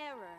error.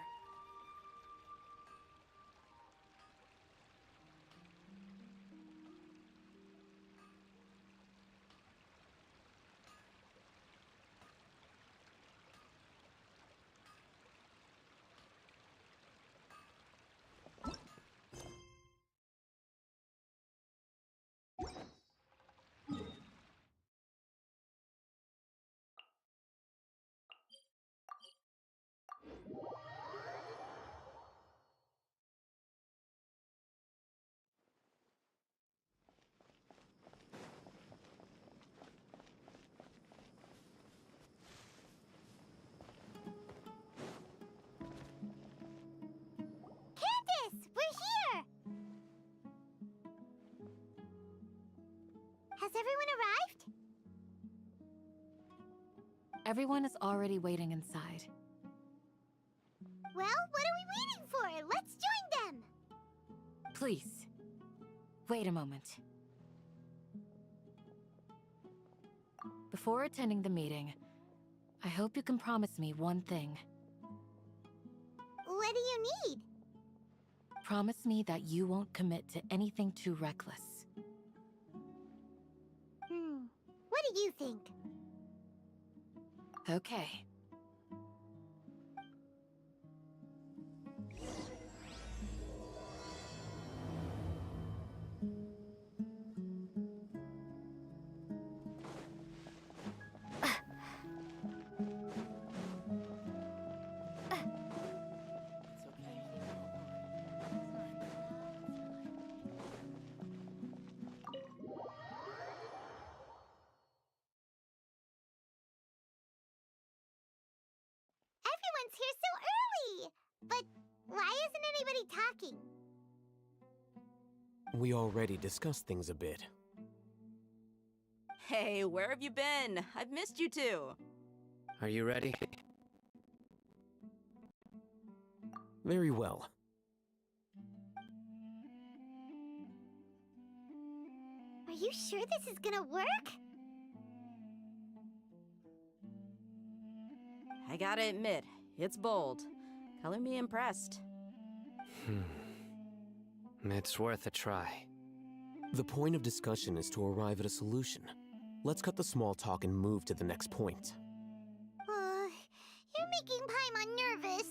We're here! Has everyone arrived? Everyone is already waiting inside. Well, what are we waiting for? Let's join them! Please, wait a moment. Before attending the meeting, I hope you can promise me one thing. What do you need? Promise me that you won't commit to anything too reckless. What do you think? Okay. Everyone's here so early! But why isn't anybody talking? We already discussed things a bit. Hey, where have you been? I've missed you too. Are you ready? Very well. Are you sure this is gonna work? I gotta admit, it's bold. Color me impressed. It's worth a try. The point of discussion is to arrive at a solution. Let's cut the small talk and move to the next point. You're making Paimon nervous.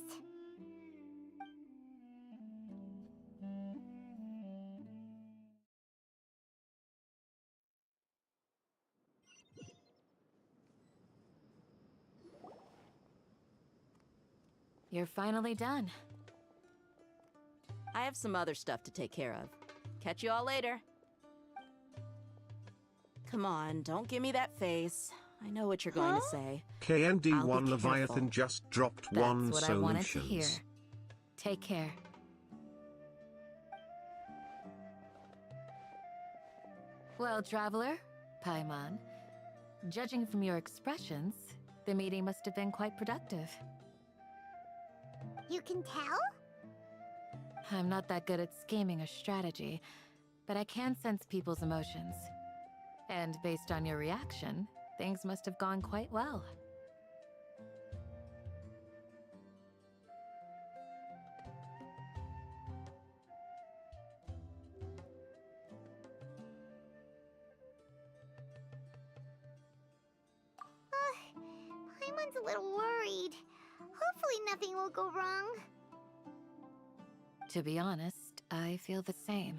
You're finally done. I have some other stuff to take care of. Catch you all later. Come on, don't give me that face. I know what you're going to say. I'll KND1 be Leviathan careful. just dropped That's one what I wanted to hear. solutions. Take care. Well, Traveler, Paimon, judging from your expressions, the meeting must have been quite productive. You can tell? I'm not that good at scheming or strategy, but I can sense people's emotions. And based on your reaction, things must have gone quite well. Paimon's a little worried. Hopefully nothing will go wrong. To be honest, I feel the same.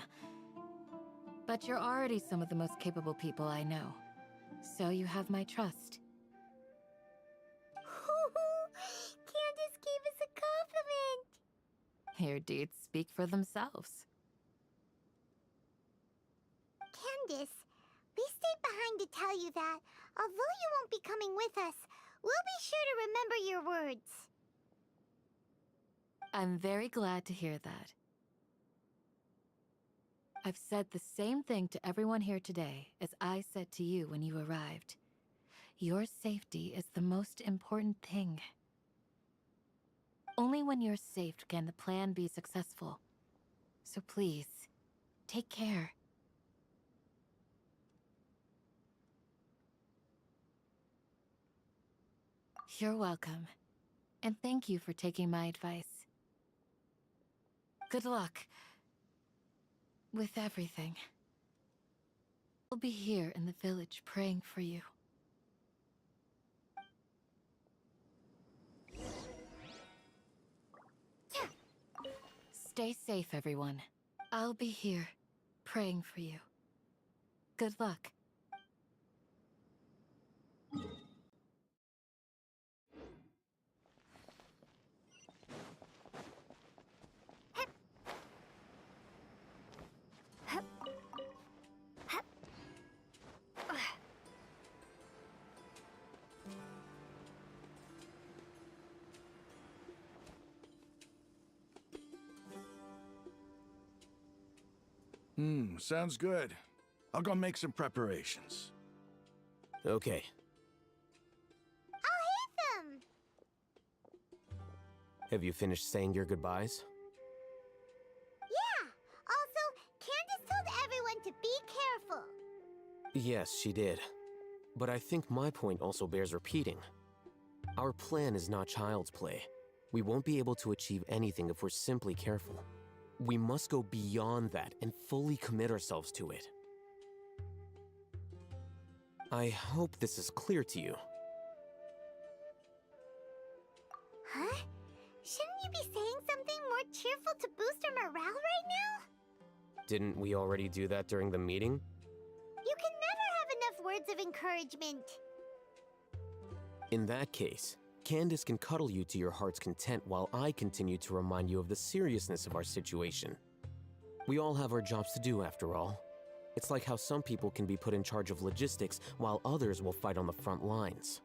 But you're already some of the most capable people I know. So you have my trust. Candace gave us a compliment! Your deeds speak for themselves. Candace, we stayed behind to tell you that, although you won't be coming with us, we'll be sure to remember your words. I'm very glad to hear that. I've said the same thing to everyone here today as I said to you when you arrived. Your safety is the most important thing. Only when you're safe can the plan be successful. So please, take care. You're welcome. And thank you for taking my advice. Good luck. With everything. I'll be here in the village praying for you. Stay safe, everyone. I'll be here, praying for you. Good luck. Sounds good. I'll go make some preparations. Okay. I'll hate them! Have you finished saying your goodbyes? Yeah! Also, Candace told everyone to be careful. Yes, she did. But I think my point also bears repeating. Our plan is not child's play. We won't be able to achieve anything if we're simply careful. We must go beyond that and fully commit ourselves to it. I hope this is clear to you. Huh? Shouldn't you be saying something more cheerful to boost our morale right now? Didn't we already do that during the meeting? You can never have enough words of encouragement. In that case, Candace can cuddle you to your heart's content while I continue to remind you of the seriousness of our situation. We all have our jobs to do after all. It's like how some people can be put in charge of logistics while others will fight on the front lines.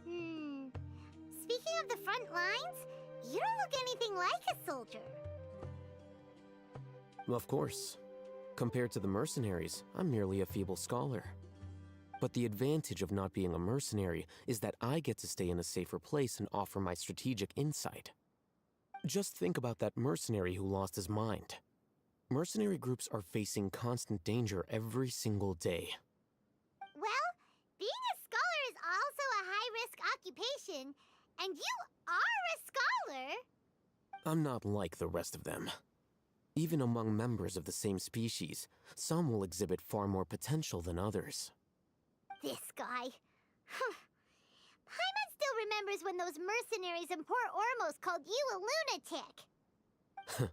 Speaking of the front lines, you don't look anything like a soldier. Of course. Compared to the mercenaries, I'm merely a feeble scholar. But the advantage of not being a mercenary is that I get to stay in a safer place and offer my strategic insight. Just think about that mercenary who lost his mind. Mercenary groups are facing constant danger every single day. Well, being a scholar is also a high-risk occupation, and you are a scholar. I'm not like the rest of them. Even among members of the same species, some will exhibit far more potential than others. This guy. Paimon still remembers when those mercenaries in Port Ormos called you a lunatic.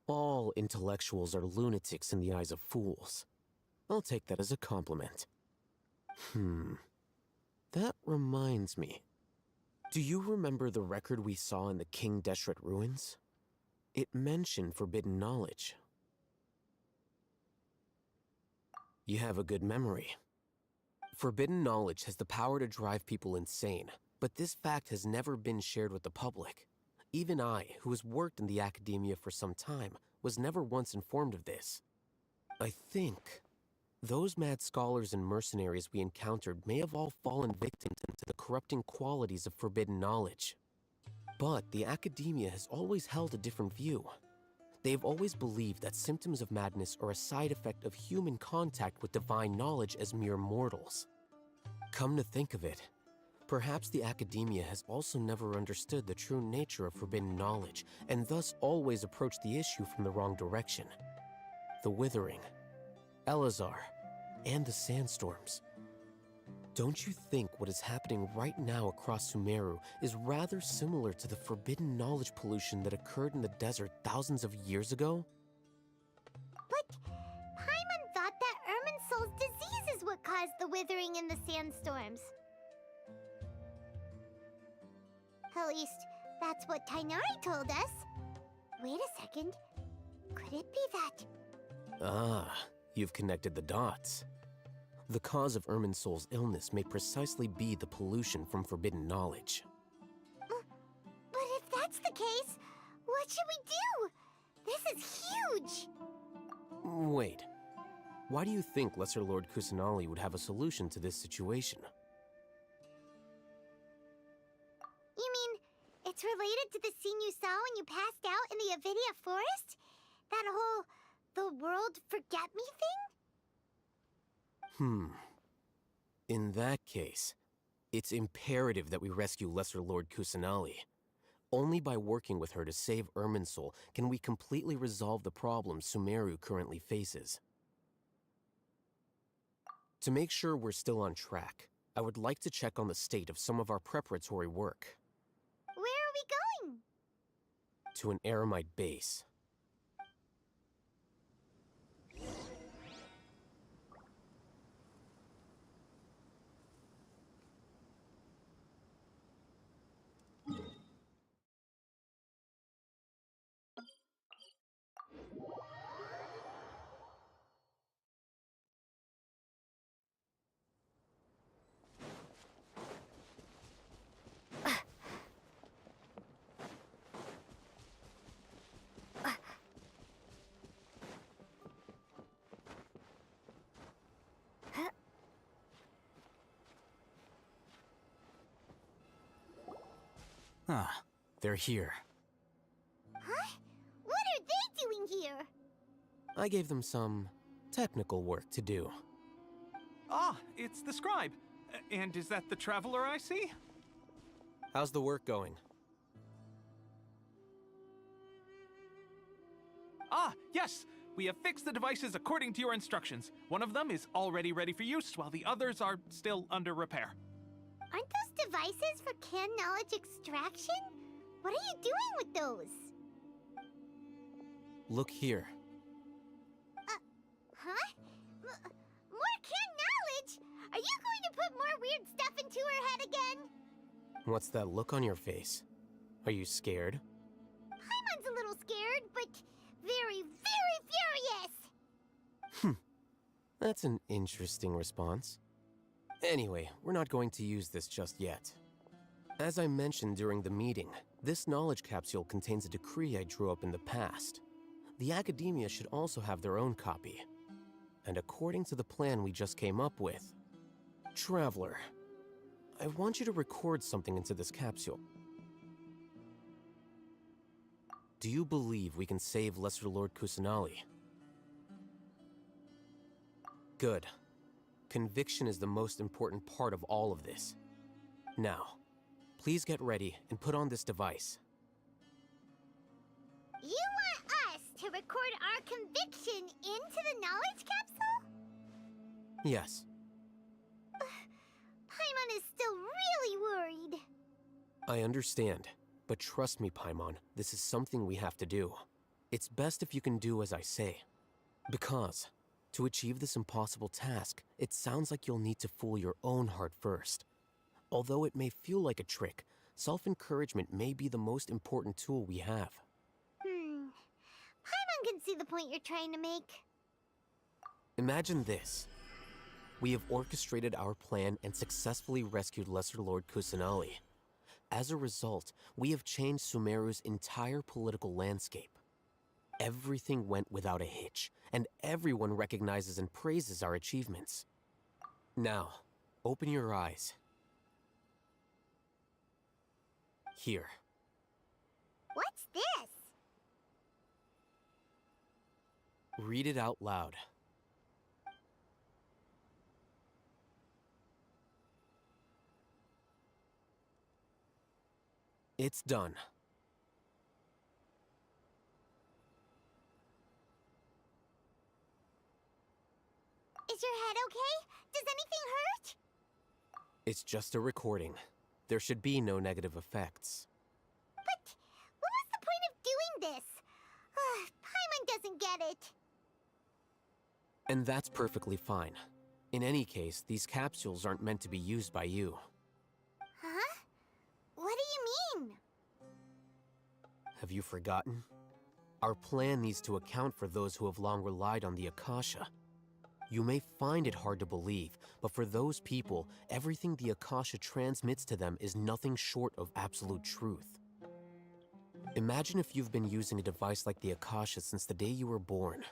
All intellectuals are lunatics in the eyes of fools. I'll take that as a compliment. That reminds me. Do you remember the record we saw in the King Deshret ruins? It mentioned forbidden knowledge. You have a good memory. Forbidden knowledge has the power to drive people insane, but this fact has never been shared with the public. Even I, who has worked in the academia for some time, was never once informed of this. I think those mad scholars and mercenaries we encountered may have all fallen victim to the corrupting qualities of forbidden knowledge. But the academia has always held a different view. They have always believed that symptoms of madness are a side effect of human contact with divine knowledge as mere mortals. Come to think of it, perhaps the academia has also never understood the true nature of forbidden knowledge, and thus always approached the issue from the wrong direction. The Withering, Elazar, and the Sandstorms. Don't you think what is happening right now across Sumeru is rather similar to the forbidden knowledge pollution that occurred in the desert thousands of years ago? But Paimon thought that Irminsul's disease is what caused the withering in the sandstorms. At least, that's what Tainari told us. Wait a second. Could it be that... Ah, you've connected the dots. The cause of Irminsul's illness may precisely be the pollution from forbidden knowledge. But if that's the case, what should we do? This is huge! Wait. Why do you think Lesser Lord Kusanali would have a solution to this situation? You mean, it's related to the scene you saw when you passed out in the Avidia forest? That whole, the world forget me thing? In that case, It's imperative that we rescue Lesser Lord Kusanali. Only by working with her to save Irminsul can we completely resolve the problems Sumeru currently faces. To make sure we're still on track, I would like to check on the state of some of our preparatory work. Where are we going? To an Eremite base. Ah, they're here. Huh? What are they doing here? I gave them some technical work to do. Ah, it's the scribe. And is that the traveler I see? How's the work going? Ah, yes! We have fixed the devices according to your instructions. One of them is already ready for use, while the others are still under repair. Aren't those devices for can knowledge extraction? What are you doing with those? Look here. Huh? More can knowledge? Are you going to put more weird stuff into her head again? What's that look on your face? Are you scared? Paimon's a little scared, but very, very furious! That's an interesting response. Anyway, we're not going to use this just yet. As I mentioned during the meeting, this knowledge capsule contains a decree I drew up in the past. The academia should also have their own copy. And according to the plan we just came up with, Traveler, I want you to record something into this capsule. Do you believe we can save Lesser Lord Kusanali? Good. Conviction is the most important part of all of this. Now, please get ready and put on this device. You want us to record our conviction into the knowledge capsule? Yes. Paimon is still really worried. I understand, but trust me, Paimon, this is something we have to do. It's best if you can do as I say. Because, to achieve this impossible task, it sounds like you'll need to fool your own heart first. Although it may feel like a trick, self-encouragement may be the most important tool we have. Paimon can see the point you're trying to make. Imagine this. We have orchestrated our plan and successfully rescued Lesser Lord Kusanali. As a result, we have changed Sumeru's entire political landscape. Everything went without a hitch, and everyone recognizes and praises our achievements. Now, open your eyes. Here. What's this? Read it out loud. It's done. Is your head okay? Does anything hurt? It's just a recording. There should be no negative effects. But what was the point of doing this? Paimon doesn't get it. And that's perfectly fine. In any case, these capsules aren't meant to be used by you. Huh? What do you mean? Have you forgotten? Our plan needs to account for those who have long relied on the Akasha. You may find it hard to believe, but for those people, everything the Akasha transmits to them is nothing short of absolute truth. Imagine if you've been using a device like the Akasha since the day you were born,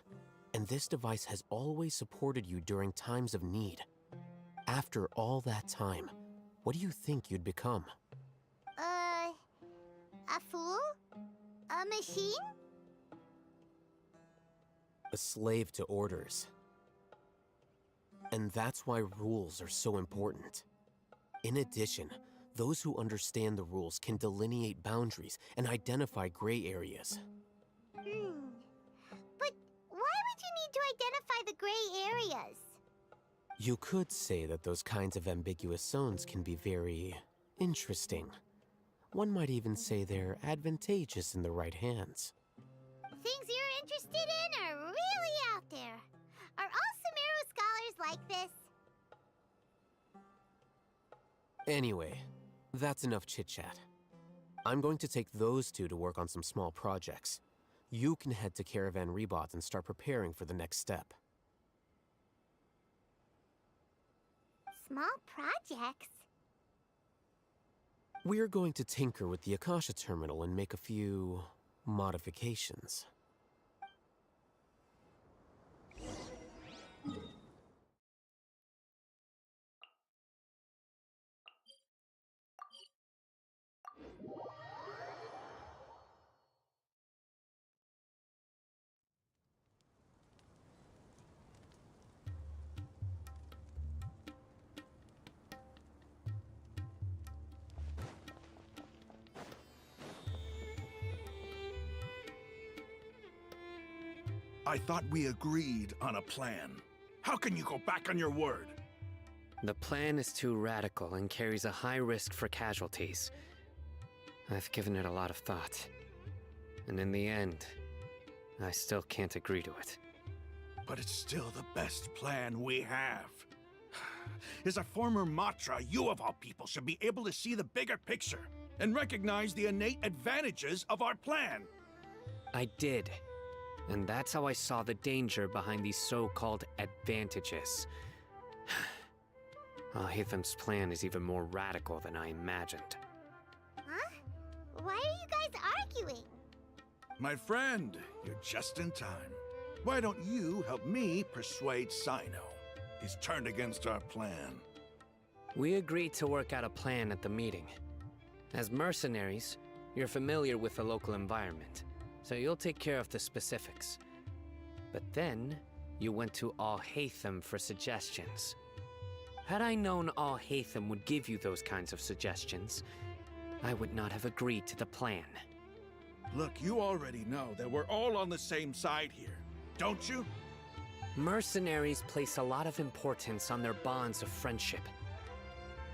and this device has always supported you during times of need. After all that time, what do you think you'd become? A fool? A machine? A slave to orders. And that's why rules are so important. In addition, those who understand the rules can delineate boundaries and identify gray areas. But why would you need to identify the gray areas? You could say that those kinds of ambiguous zones can be very interesting. One might even say they're advantageous in the right hands. Things you're interested in are really out there. Are all Sumeru scholars like this? Anyway, that's enough chit-chat. I'm going to take those two to work on some small projects. You can head to Caravan Rebot and start preparing for the next step. Small projects? We're going to tinker with the Akasha terminal and make a few modifications. I thought we agreed on a plan. How can you go back on your word? The plan is too radical and carries a high risk for casualties. I've given it a lot of thought. And in the end, I still can't agree to it. But it's still the best plan we have. As a former Matra, you of all people should be able to see the bigger picture and recognize the innate advantages of our plan. I did. And that's how I saw the danger behind these so-called advantages. Al-Haytham's plan is even more radical than I imagined. Huh? Why are you guys arguing? My friend, you're just in time. Why don't you help me persuade Sino? He's turned against our plan. We agreed to work out a plan at the meeting. As mercenaries, you're familiar with the local environment, so you'll take care of the specifics. But then, you went to Al-Haytham for suggestions. Had I known Al-Haytham would give you those kinds of suggestions, I would not have agreed to the plan. Look, you already know that we're all on the same side here, don't you? Mercenaries place a lot of importance on their bonds of friendship,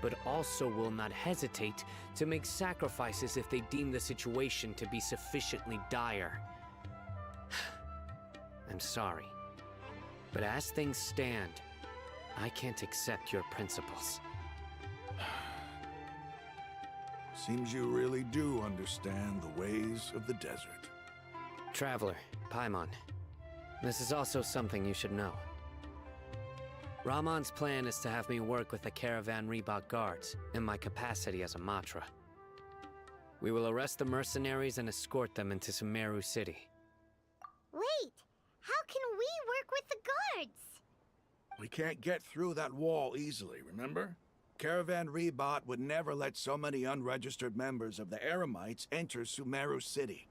but also will not hesitate to make sacrifices if they deem the situation to be sufficiently dire. I'm sorry, but as things stand, I can't accept your principles. Seems you really do understand the ways of the desert. Traveler, Paimon, this is also something you should know. Rahman's plan is to have me work with the Caravan Rebot guards in my capacity as a Matra. We will arrest the mercenaries and escort them into Sumeru City. Wait, how can we work with the guards? We can't get through that wall easily, remember? Caravan Rebot would never let so many unregistered members of the Eremites enter Sumeru City.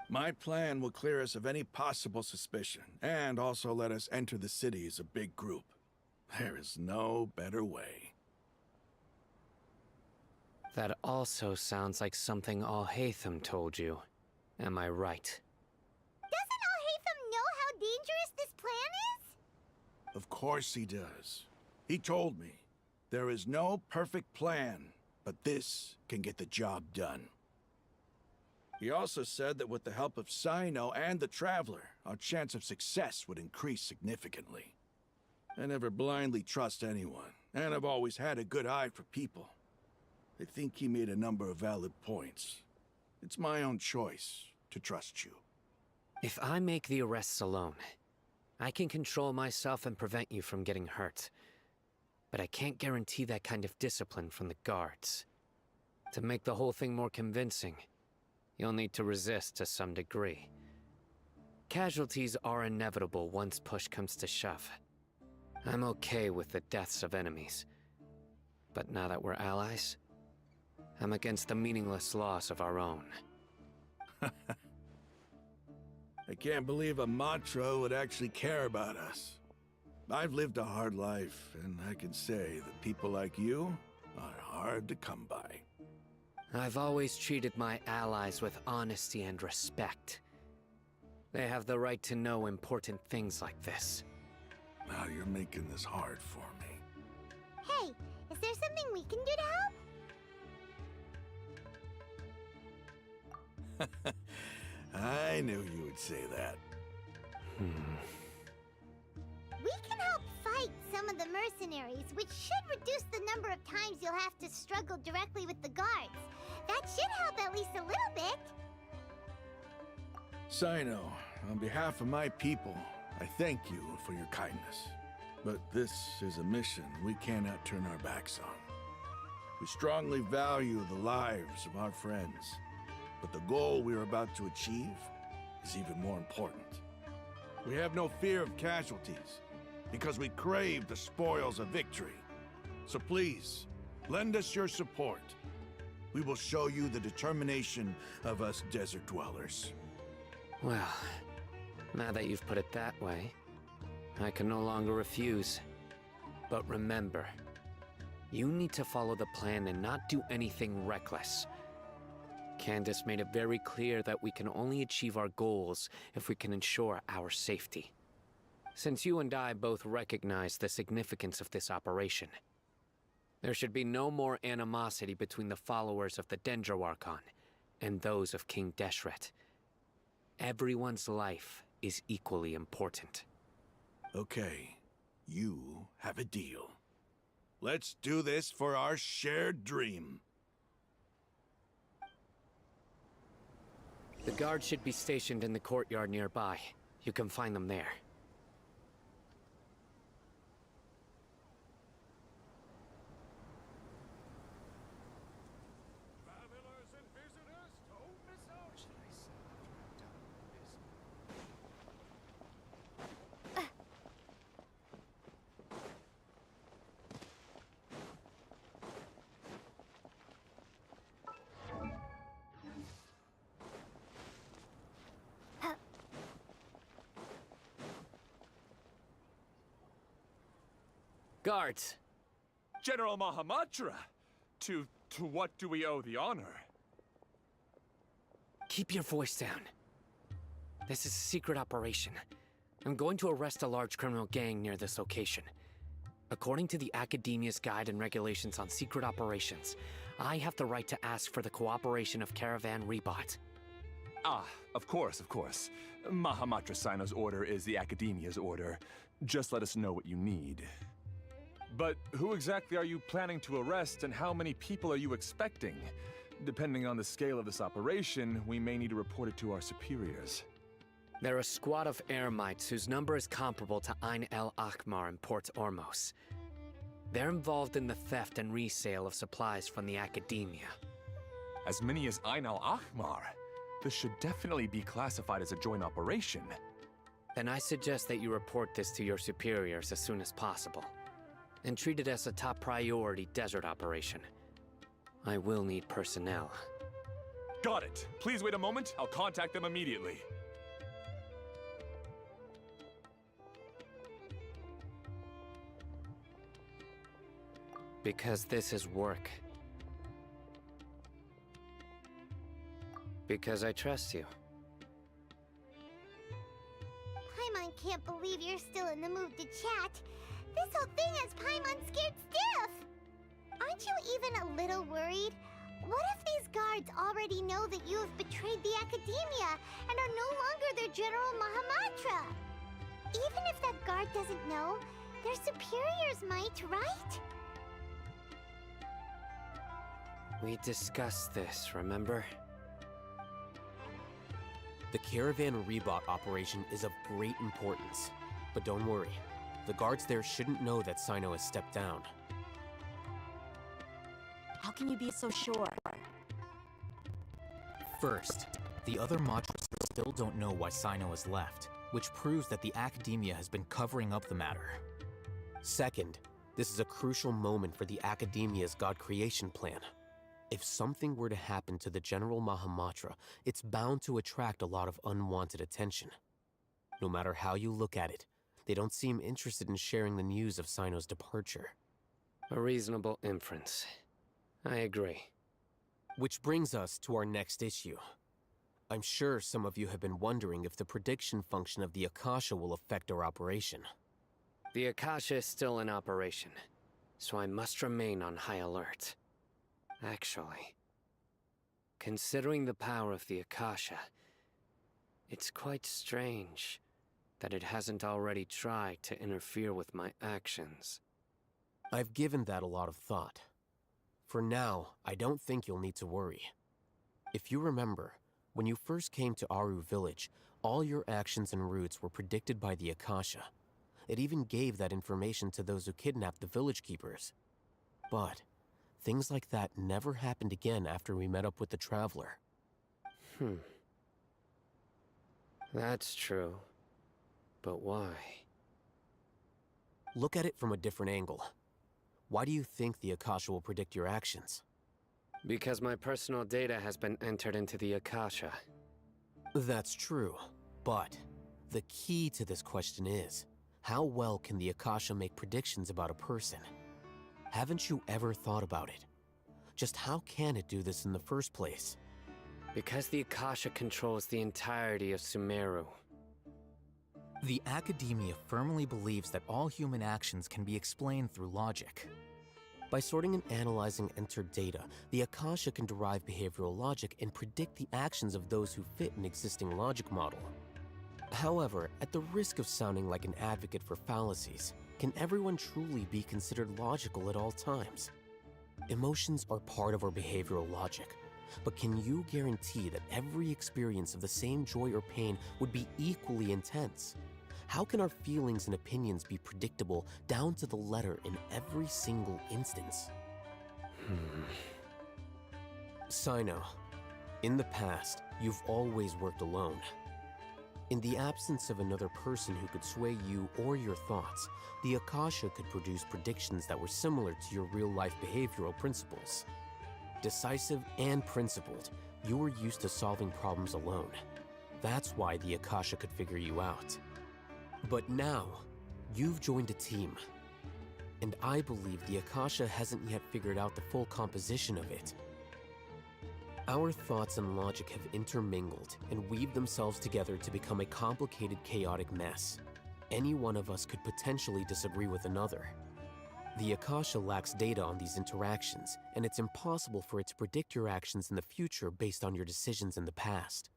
My plan will clear us of any possible suspicion, and also let us enter the city as a big group. There is no better way. That also sounds like something Al-Haytham told you. Am I right? Doesn't Al-Haytham know how dangerous this plan is? Of course he does. He told me, there is no perfect plan, but this can get the job done. He also said that with the help of Sino and the Traveler, our chance of success would increase significantly. I never blindly trust anyone, and I've always had a good eye for people. I think he made a number of valid points. It's my own choice to trust you. If I make the arrests alone, I can control myself and prevent you from getting hurt. But I can't guarantee that kind of discipline from the guards. To make the whole thing more convincing, you'll need to resist to some degree. Casualties are inevitable once push comes to shove. I'm okay with the deaths of enemies. But now that we're allies, I'm against the meaningless loss of our own. I can't believe a Matra would actually care about us. I've lived a hard life, and I can say that people like you are hard to come by. I've always treated my allies with honesty and respect. They have the right to know important things like this. Now you're making this hard for me. Hey, is there something we can do to help? I knew you would say that. We can help fight some of the mercenaries, which should reduce the number of times you'll have to struggle directly with the guards. That should help at least a little bit. Sino, on behalf of my people, I thank you for your kindness. But this is a mission we cannot turn our backs on. We strongly value the lives of our friends, but the goal we are about to achieve is even more important. We have no fear of casualties, because we crave the spoils of victory. So please, lend us your support. We will show you the determination of us desert dwellers. Well, now that you've put it that way, I can no longer refuse. But remember, you need to follow the plan and not do anything reckless. Candace made it very clear that we can only achieve our goals if we can ensure our safety. Since you and I both recognize the significance of this operation, there should be no more animosity between the followers of the Dendro Archon and those of King Deshret. Everyone's life is equally important. Okay, you have a deal. Let's do this for our shared dream. The guards should be stationed in the courtyard nearby. You can find them there. Guards! General Mahamatra! To what do we owe the honor? Keep your voice down. This is a secret operation. I'm going to arrest a large criminal gang near this location. According to the Academia's Guide and Regulations on Secret Operations, I have the right to ask for the cooperation of Caravan Rebot. Ah, of course, of course. Mahamatra Sino's order is the Academia's order. Just let us know what you need. But who exactly are you planning to arrest, and how many people are you expecting? Depending on the scale of this operation, we may need to report it to our superiors. They're a squad of Eremites whose number is comparable to Ain el Akhmar in Port Ormos. They're involved in the theft and resale of supplies from the Academia. As many as Ain al Akhmar? This should definitely be classified as a joint operation. Then I suggest that you report this to your superiors as soon as possible, and treat it as a top priority desert operation. I will need personnel. Got it. Please wait a moment. I'll contact them immediately. Because this is work. Because I trust you. Paimon can't believe you're still in the mood to chat. This whole thing has Paimon scared stiff! Aren't you even a little worried? What if these guards already know that you have betrayed the Academia and are no longer their General Mahamatra? Even if that guard doesn't know, their superiors might, right? We discussed this, remember? The Caravan Rebot operation is of great importance. But don't worry, the guards there shouldn't know that Sino has stepped down. How can you be so sure? First, the other Matras still don't know why Sino has left, which proves that the Academia has been covering up the matter. Second, this is a crucial moment for the Academia's God creation plan. If something were to happen to the General Mahamatra, it's bound to attract a lot of unwanted attention. No matter how you look at it, they don't seem interested in sharing the news of Sino's departure. A reasonable inference. I agree. Which brings us to our next issue. I'm sure some of you have been wondering if the prediction function of the Akasha will affect our operation. The Akasha is still in operation, so I must remain on high alert. Actually, considering the power of the Akasha, it's quite strange that it hasn't already tried to interfere with my actions. I've given that a lot of thought. For now, I don't think you'll need to worry. If you remember, when you first came to Aru Village, all your actions and routes were predicted by the Akasha. It even gave that information to those who kidnapped the village keepers. But things like that never happened again after we met up with the Traveler. That's true. But why? Look at it from a different angle. Why do you think the Akasha will predict your actions? Because my personal data has been entered into the Akasha. That's true, but the key to this question is, how well can the Akasha make predictions about a person? Haven't you ever thought about it? Just how can it do this in the first place? Because the Akasha controls the entirety of Sumeru. The Academia firmly believes that all human actions can be explained through logic. By sorting and analyzing entered data, the Akasha can derive behavioral logic and predict the actions of those who fit an existing logic model. However, at the risk of sounding like an advocate for fallacies, can everyone truly be considered logical at all times? Emotions are part of our behavioral logic, but can you guarantee that every experience of the same joy or pain would be equally intense? How can our feelings and opinions be predictable down to the letter in every single instance? Sino, in the past, you've always worked alone. In the absence of another person who could sway you or your thoughts, the Akasha could produce predictions that were similar to your real-life behavioral principles. Decisive and principled, you were used to solving problems alone. That's why the Akasha could figure you out. But now, you've joined a team. And I believe the Akasha hasn't yet figured out the full composition of it. Our thoughts and logic have intermingled and weaved themselves together to become a complicated, chaotic mess. Any one of us could potentially disagree with another. The Akasha lacks data on these interactions, and it's impossible for it to predict your actions in the future based on your decisions in the past.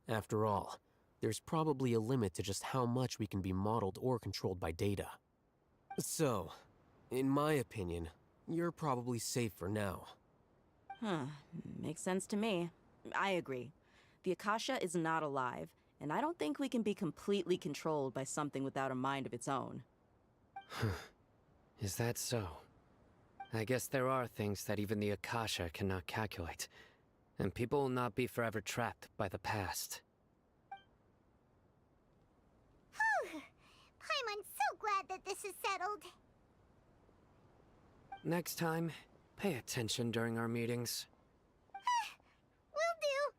After all, there's probably a limit to just how much we can be modeled or controlled by data. So, in my opinion, you're probably safe for now. Makes sense to me. I agree. The Akasha is not alive, and I don't think we can be completely controlled by something without a mind of its own. Is that so? I guess there are things that even the Akasha cannot calculate, and people will not be forever trapped by the past. Whew! Paimon's so glad that this is settled. Next time, pay attention during our meetings. Will do.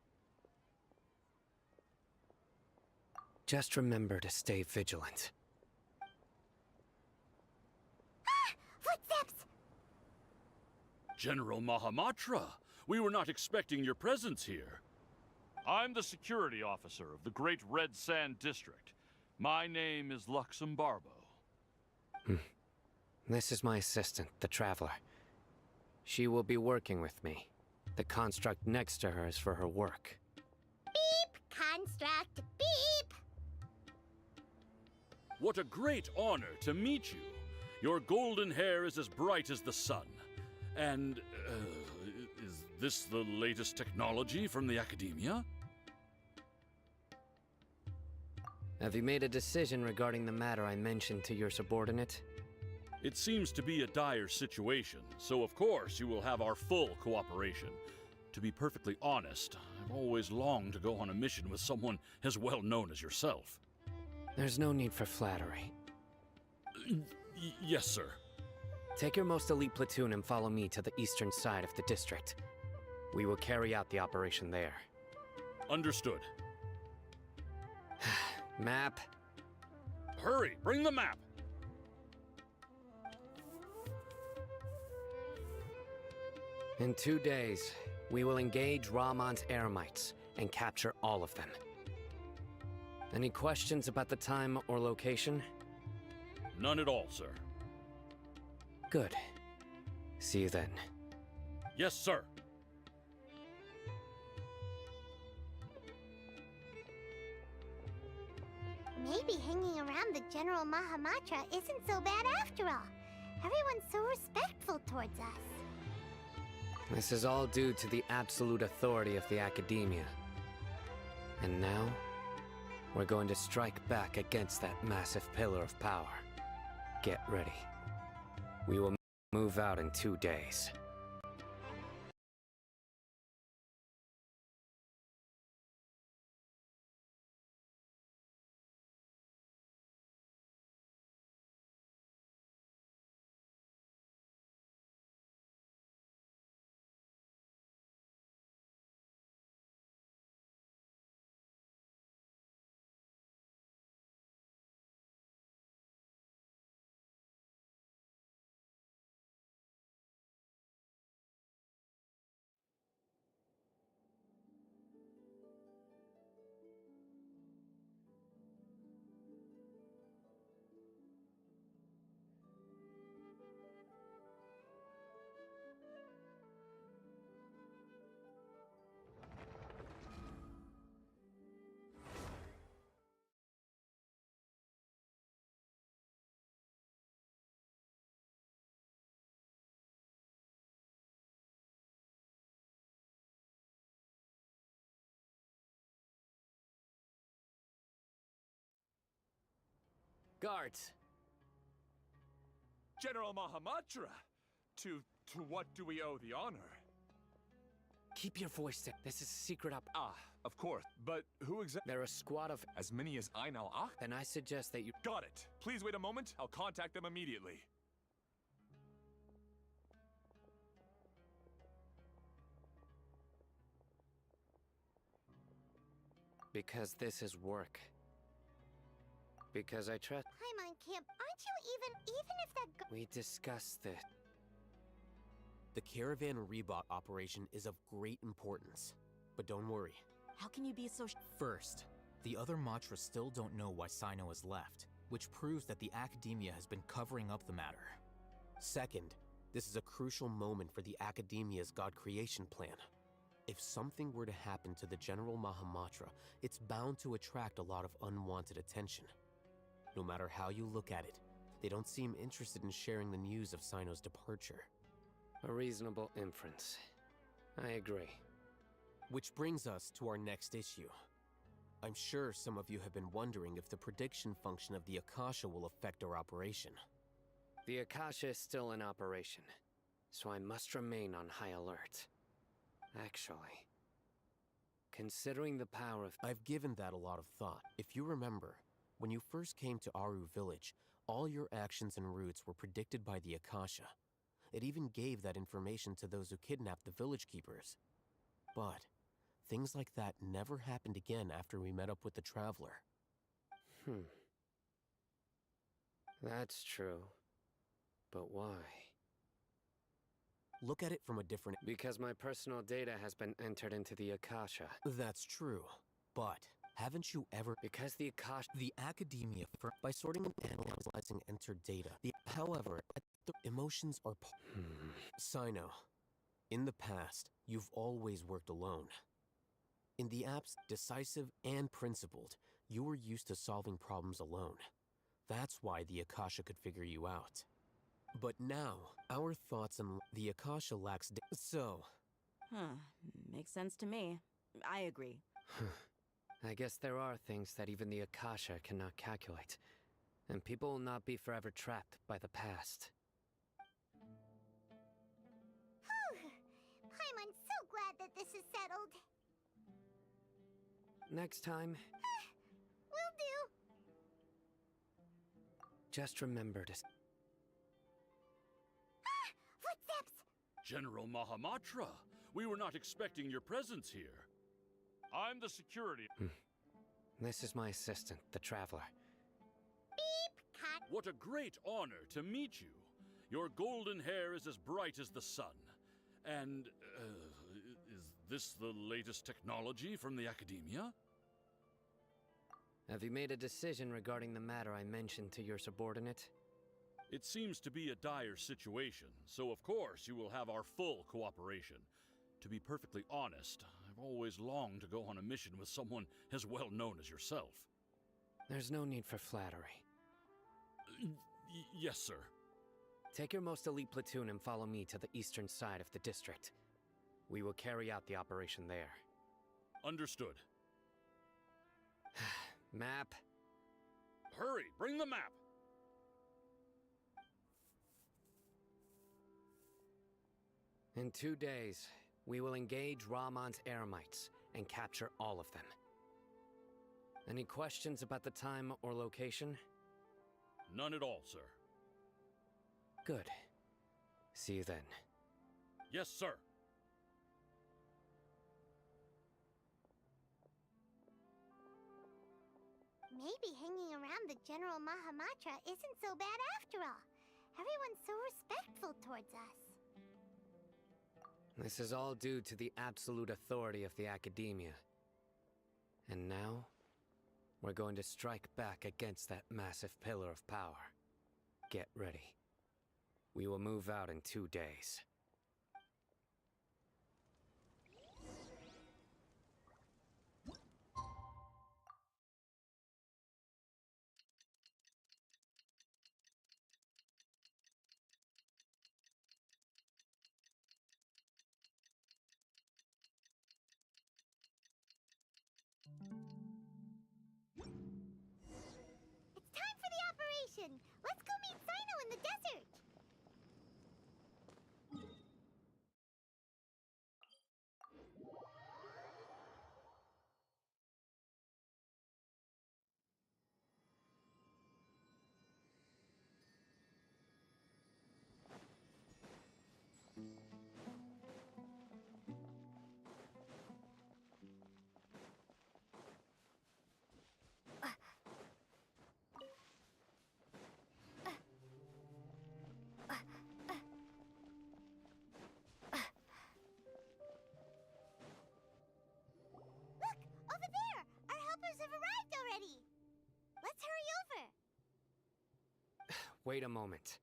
Just remember to stay vigilant. Footsteps! General Mahamatra, we were not expecting your presence here. I'm the security officer of the Great Red Sand District. My name is Luxembarbo. This is my assistant, the Traveler. She will be working with me. The construct next to her is for her work. Beep! Construct, beep! What a great honor to meet you. Your golden hair is as bright as the sun. And, is this the latest technology from the Academia? Have you made a decision regarding the matter I mentioned to your subordinate? It seems to be a dire situation, so of course you will have our full cooperation. To be perfectly honest, I've always longed to go on a mission with someone as well known as yourself. There's no need for flattery. Yes, sir. Take your most elite platoon and follow me to the eastern side of the district. We will carry out the operation there. Understood. Map. Hurry, bring the map! In 2 days, we will engage Rahman's Eremites and capture all of them. Any questions about the time or location? None at all, sir. Good. See you then. Yes, sir. Maybe hanging around the General Mahamatra isn't so bad after all. Everyone's so respectful towards us. This is all due to the absolute authority of the Academia. And now, we're going to strike back against that massive pillar of power. Get ready. We will move out in 2 days. Guards! General Mahamatra! To what do we owe the honor? Keep your voice down. This is a secret op- Ah, of course. But who exactly? They're a squad of- As many as I know. Ah, Then I suggest that you- got it. Please wait a moment. I'll contact them immediately. Because this is work. Because I trust- Paimon Camp, aren't you even if that We discussed it. The Caravan Rebot operation is of great importance. But don't worry. How can you be so First, the other Matra still don't know why Sino has left, which proves that the Academia has been covering up the matter. Second, this is a crucial moment for the Academia's God creation plan. If something were to happen to the General Mahamatra, it's bound to attract a lot of unwanted attention. No matter how you look at it, they don't seem interested in sharing the news of Sino's departure. A reasonable inference. I agree. Which brings us to our next issue. I'm sure some of you have been wondering if the prediction function of the Akasha will affect our operation. The Akasha is still in operation, so I must remain on high alert. Actually, considering the power of- I've given that a lot of thought. If you remember, when you first came to Aru Village, all your actions and routes were predicted by the Akasha. It even gave that information to those who kidnapped the village keepers. But things like that never happened again after we met up with the Traveler. That's true. But why? Look at it from a different... Because my personal data has been entered into the Akasha. That's true. But haven't you ever... Because the Akasha... The Academia By sorting and analyzing entered data. However, the emotions are... Sino, in the past, you've always worked alone. In the apps, decisive and principled, you were used to solving problems alone. That's why the Akasha could figure you out. But now, our thoughts and the Akasha lacks so... Makes sense to me. I agree. I guess there are things that even the Akasha cannot calculate. And people will not be forever trapped by the past. Paimon's so glad that this is settled. Next time, Will do. just remember to... Footsteps! General Mahamatra, we were not expecting your presence here. I'm the security. This is my assistant, the Traveler. Cut. What a great honor to meet you. Your golden hair is as bright as the sun, And, is this the latest technology from the Academia? Have you made a decision regarding the matter I mentioned to your subordinate? It seems to be a dire situation, so of course you will have our full cooperation. To be perfectly honest, I've always longed to go on a mission with someone as well known as yourself. There's no need for flattery. Yes, sir. Take your most elite platoon and follow me to the eastern side of the district. We will carry out the operation there. Understood. Map. Hurry, bring the map! In 2 days, we will engage Rahman's Eremites and capture all of them. Any questions about the time or location? None at all, sir. Good. See you then. Yes, sir. Maybe hanging around the General Mahamatra isn't so bad after all. Everyone's so respectful towards us. This is all due to the absolute authority of the Academia. And now, we're going to strike back against that massive pillar of power. Get ready. We will move out in 2 days. It's time for the operation! Let's go meet Sino in the desert! Look! Over there! Our helpers have arrived already! Let's hurry over! Wait a moment.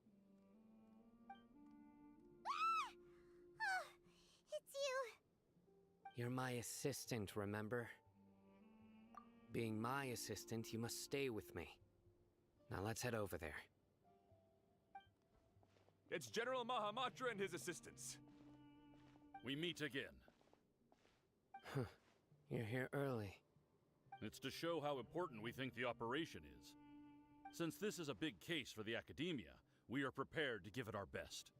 Ah! Oh, it's you! You're my assistant, remember? Being my assistant, you must stay with me. Now let's head over there. It's General Mahamatra and his assistants. We meet again. You're here early. It's to show how important we think the operation is. Since this is a big case for the Academia, we are prepared to give it our best.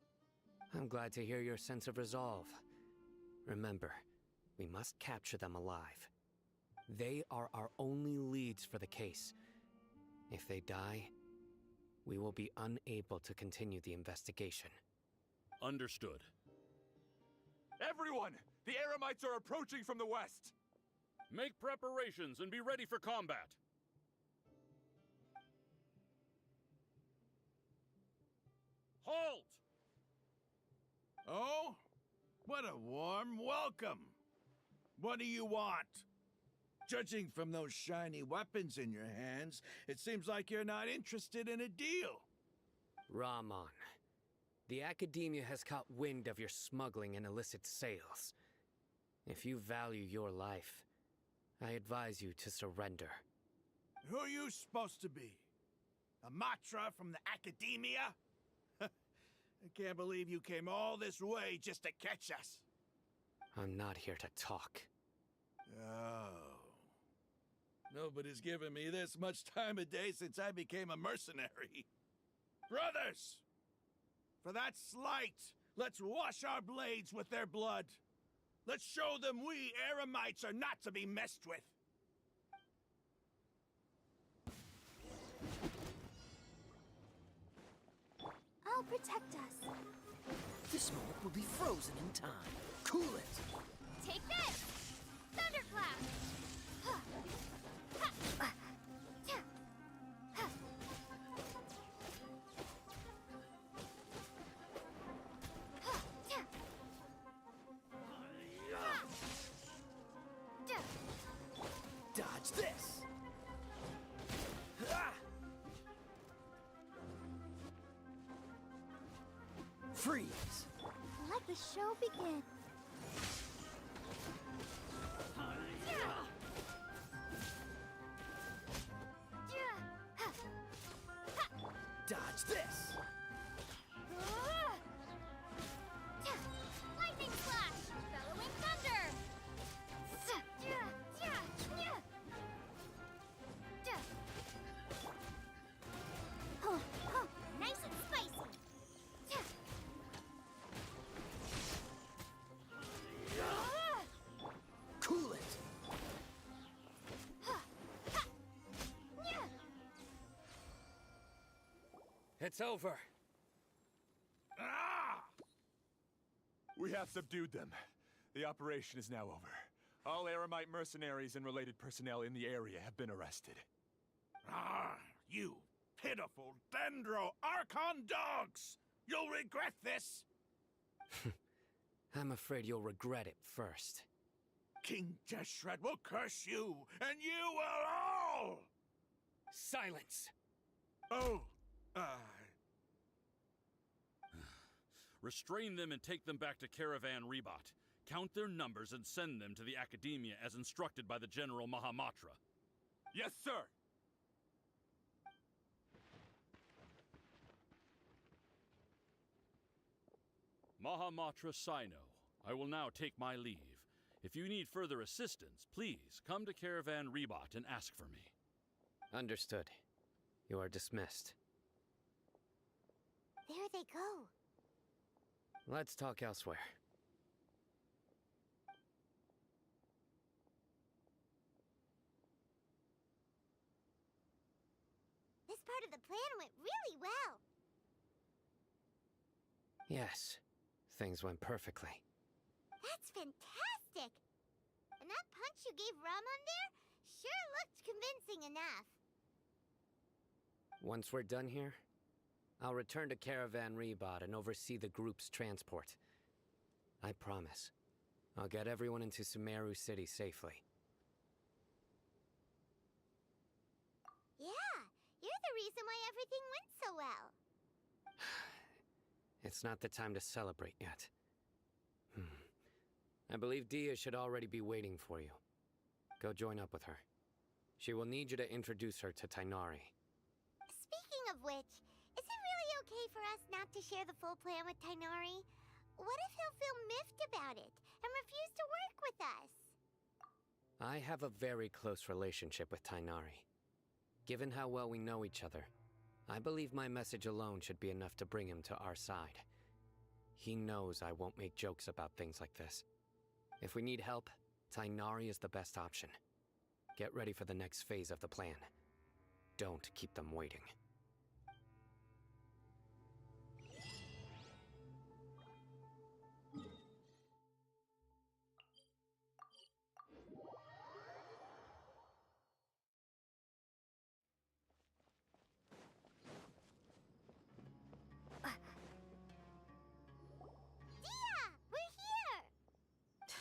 I'm glad to hear your sense of resolve. Remember, we must capture them alive. They are our only leads for the case. If they die, we will be unable to continue the investigation. Understood. Everyone! The Eremites are approaching from the west! Make preparations and be ready for combat. Halt! Oh? What a warm welcome! What do you want? Judging from those shiny weapons in your hands, it seems like you're not interested in a deal. Rahman, the Academia has caught wind of your smuggling and illicit sales. If you value your life, I advise you to surrender. Who are you supposed to be? A Matra from the Academia? I can't believe you came all this way just to catch us. I'm not here to talk. Oh. Nobody's given me this much time of day since I became a mercenary. Brothers! For that slight, let's wash our blades with their blood. Let's show them we Eremites are not to be messed with. I'll protect us. This moment will be frozen in time. Cool it! Take this! Thunderclap! Huh. Ha. Yeah. Huh. Huh. Yeah. Freeze! Let the show begin. Dodge this! Lightning slash! Bellowing thunder! Nice and spicy! Cool it! It's over. Ah! We have subdued them. The operation is now over. All Aramite mercenaries and related personnel in the area have been arrested. Ah, you pitiful Dendro Archon dogs! You'll regret this! I'm afraid you'll regret it first. King Jeshred will curse you, and you will all! Silence! Oh, Restrain them and take them back to Caravan Rebot. Count their numbers and send them to the Academia as instructed by the General Mahamatra. Yes, sir! Mahamatra Sino, I will now take my leave. If you need further assistance, please come to Caravan Rebot and ask for me. Understood. You are dismissed. There they go. Let's talk elsewhere. This part of the plan went really well. Yes, things went perfectly. That's fantastic! And that punch you gave Raman there sure looked convincing enough. Once we're done here, I'll return to Caravan Rebot and oversee the group's transport. I promise. I'll get everyone into Sumeru City safely. Yeah, you're the reason why everything went so well. It's not the time to celebrate yet. I believe Dia should already be waiting for you. Go join up with her. She will need you to introduce her to Tainari. Speaking of which, is it really okay for us not to share the full plan with Tainari? What if he'll feel miffed about it and refuse to work with us? I have a very close relationship with Tainari. Given how well we know each other, I believe my message alone should be enough to bring him to our side. He knows I won't make jokes about things like this. If we need help, Tainari is the best option. Get ready for the next phase of the plan. Don't keep them waiting.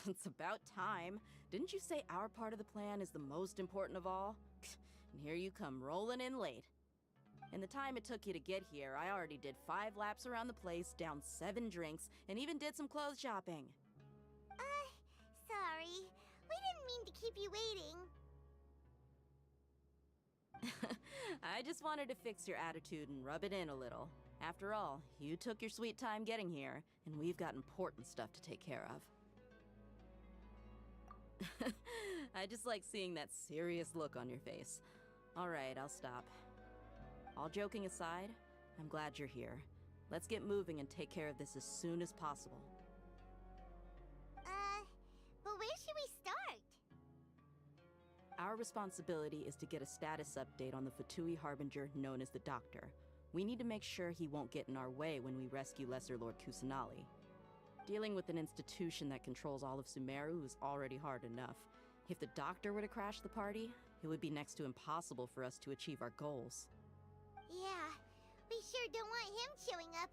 It's about time. Didn't you say our part of the plan is the most important of all? And here you come rolling in late. In the time it took you to get here, I already did 5 laps around the place, downed 7 drinks, and even did some clothes shopping. Sorry. We didn't mean to keep you waiting. I just wanted to fix your attitude and rub it in a little. After all, you took your sweet time getting here, and we've got important stuff to take care of. I just like seeing that serious look on your face. Alright, I'll stop. All joking aside, I'm glad you're here. Let's get moving and take care of this as soon as possible. But where should we start? Our responsibility is to get a status update on the Fatui Harbinger known as the Doctor. We need to make sure he won't get in our way when we rescue Lesser Lord Kusanali. Dealing with an institution that controls all of Sumeru is already hard enough. If the Doctor were to crash the party, it would be next to impossible for us to achieve our goals. Yeah, we sure don't want him showing up.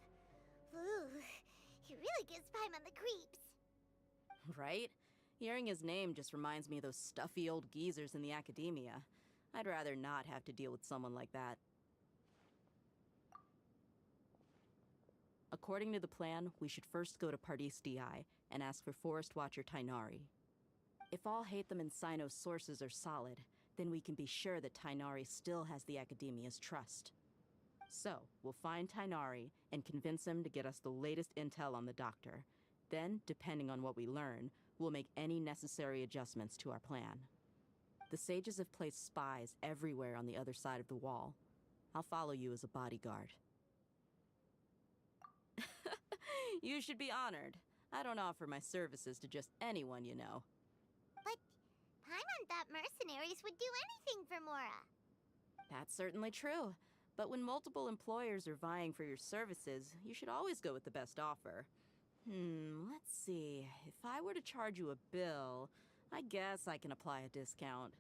Ooh, he really gives Paimon the creeps. Right? Hearing his name just reminds me of those stuffy old geezers in the Academia. I'd rather not have to deal with someone like that. According to the plan, we should first go to Pardis DI and ask for Forest Watcher Tainari. If all Hatham and Sino's sources are solid, then we can be sure that Tainari still has the Academia's trust. So, we'll find Tainari and convince him to get us the latest intel on the Doctor. Then, depending on what we learn, we'll make any necessary adjustments to our plan. The sages have placed spies everywhere on the other side of the wall. I'll follow you as a bodyguard. You should be honored. I don't offer my services to just anyone you know. But Paimon thought mercenaries would do anything for Mora. That's certainly true. But when multiple employers are vying for your services, you should always go with the best offer. Let's see. If I were to charge you a bill, I guess I can apply a discount.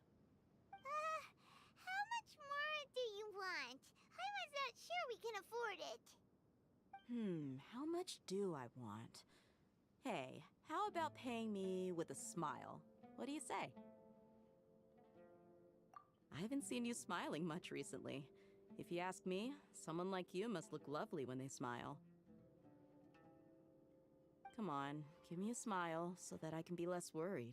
How much more do you want? Paimon's not sure we can afford it. How much do I want? Hey, how about paying me with a smile? What do you say? I haven't seen you smiling much recently. If you ask me, someone like you must look lovely when they smile. Come on, give me a smile so that I can be less worried.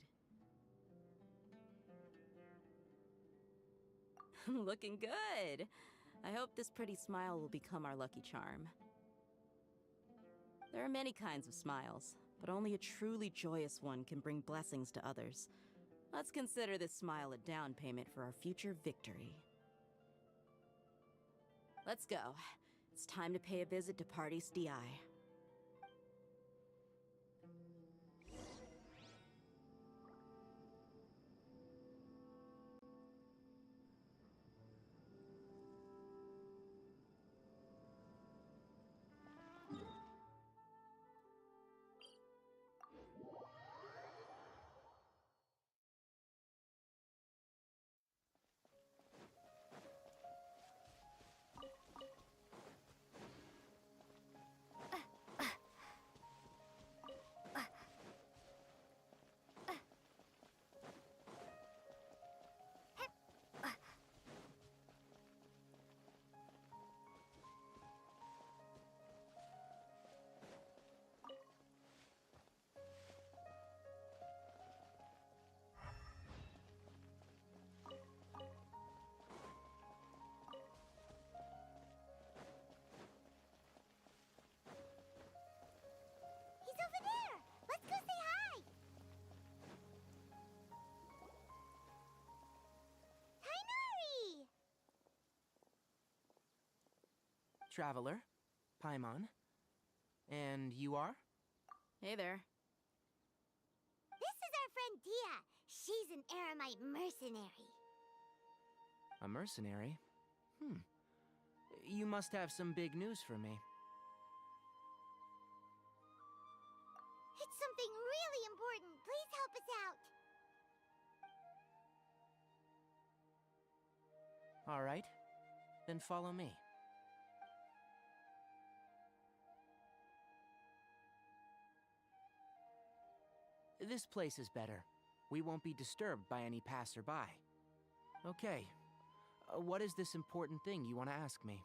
Looking good! I hope this pretty smile will become our lucky charm. There are many kinds of smiles, but only a truly joyous one can bring blessings to others. Let's consider this smile a down payment for our future victory. Let's go. It's time to pay a visit to Pardis DI. Over there! Let's go say hi! Tainari! Traveler, Paimon. And you are? Hey there. This is our friend Dia. She's an Aramite mercenary. A mercenary? You must have some big news for me. It's something really important. Please help us out. All right. Then follow me. This place is better. We won't be disturbed by any passerby. Okay. What is this important thing you want to ask me?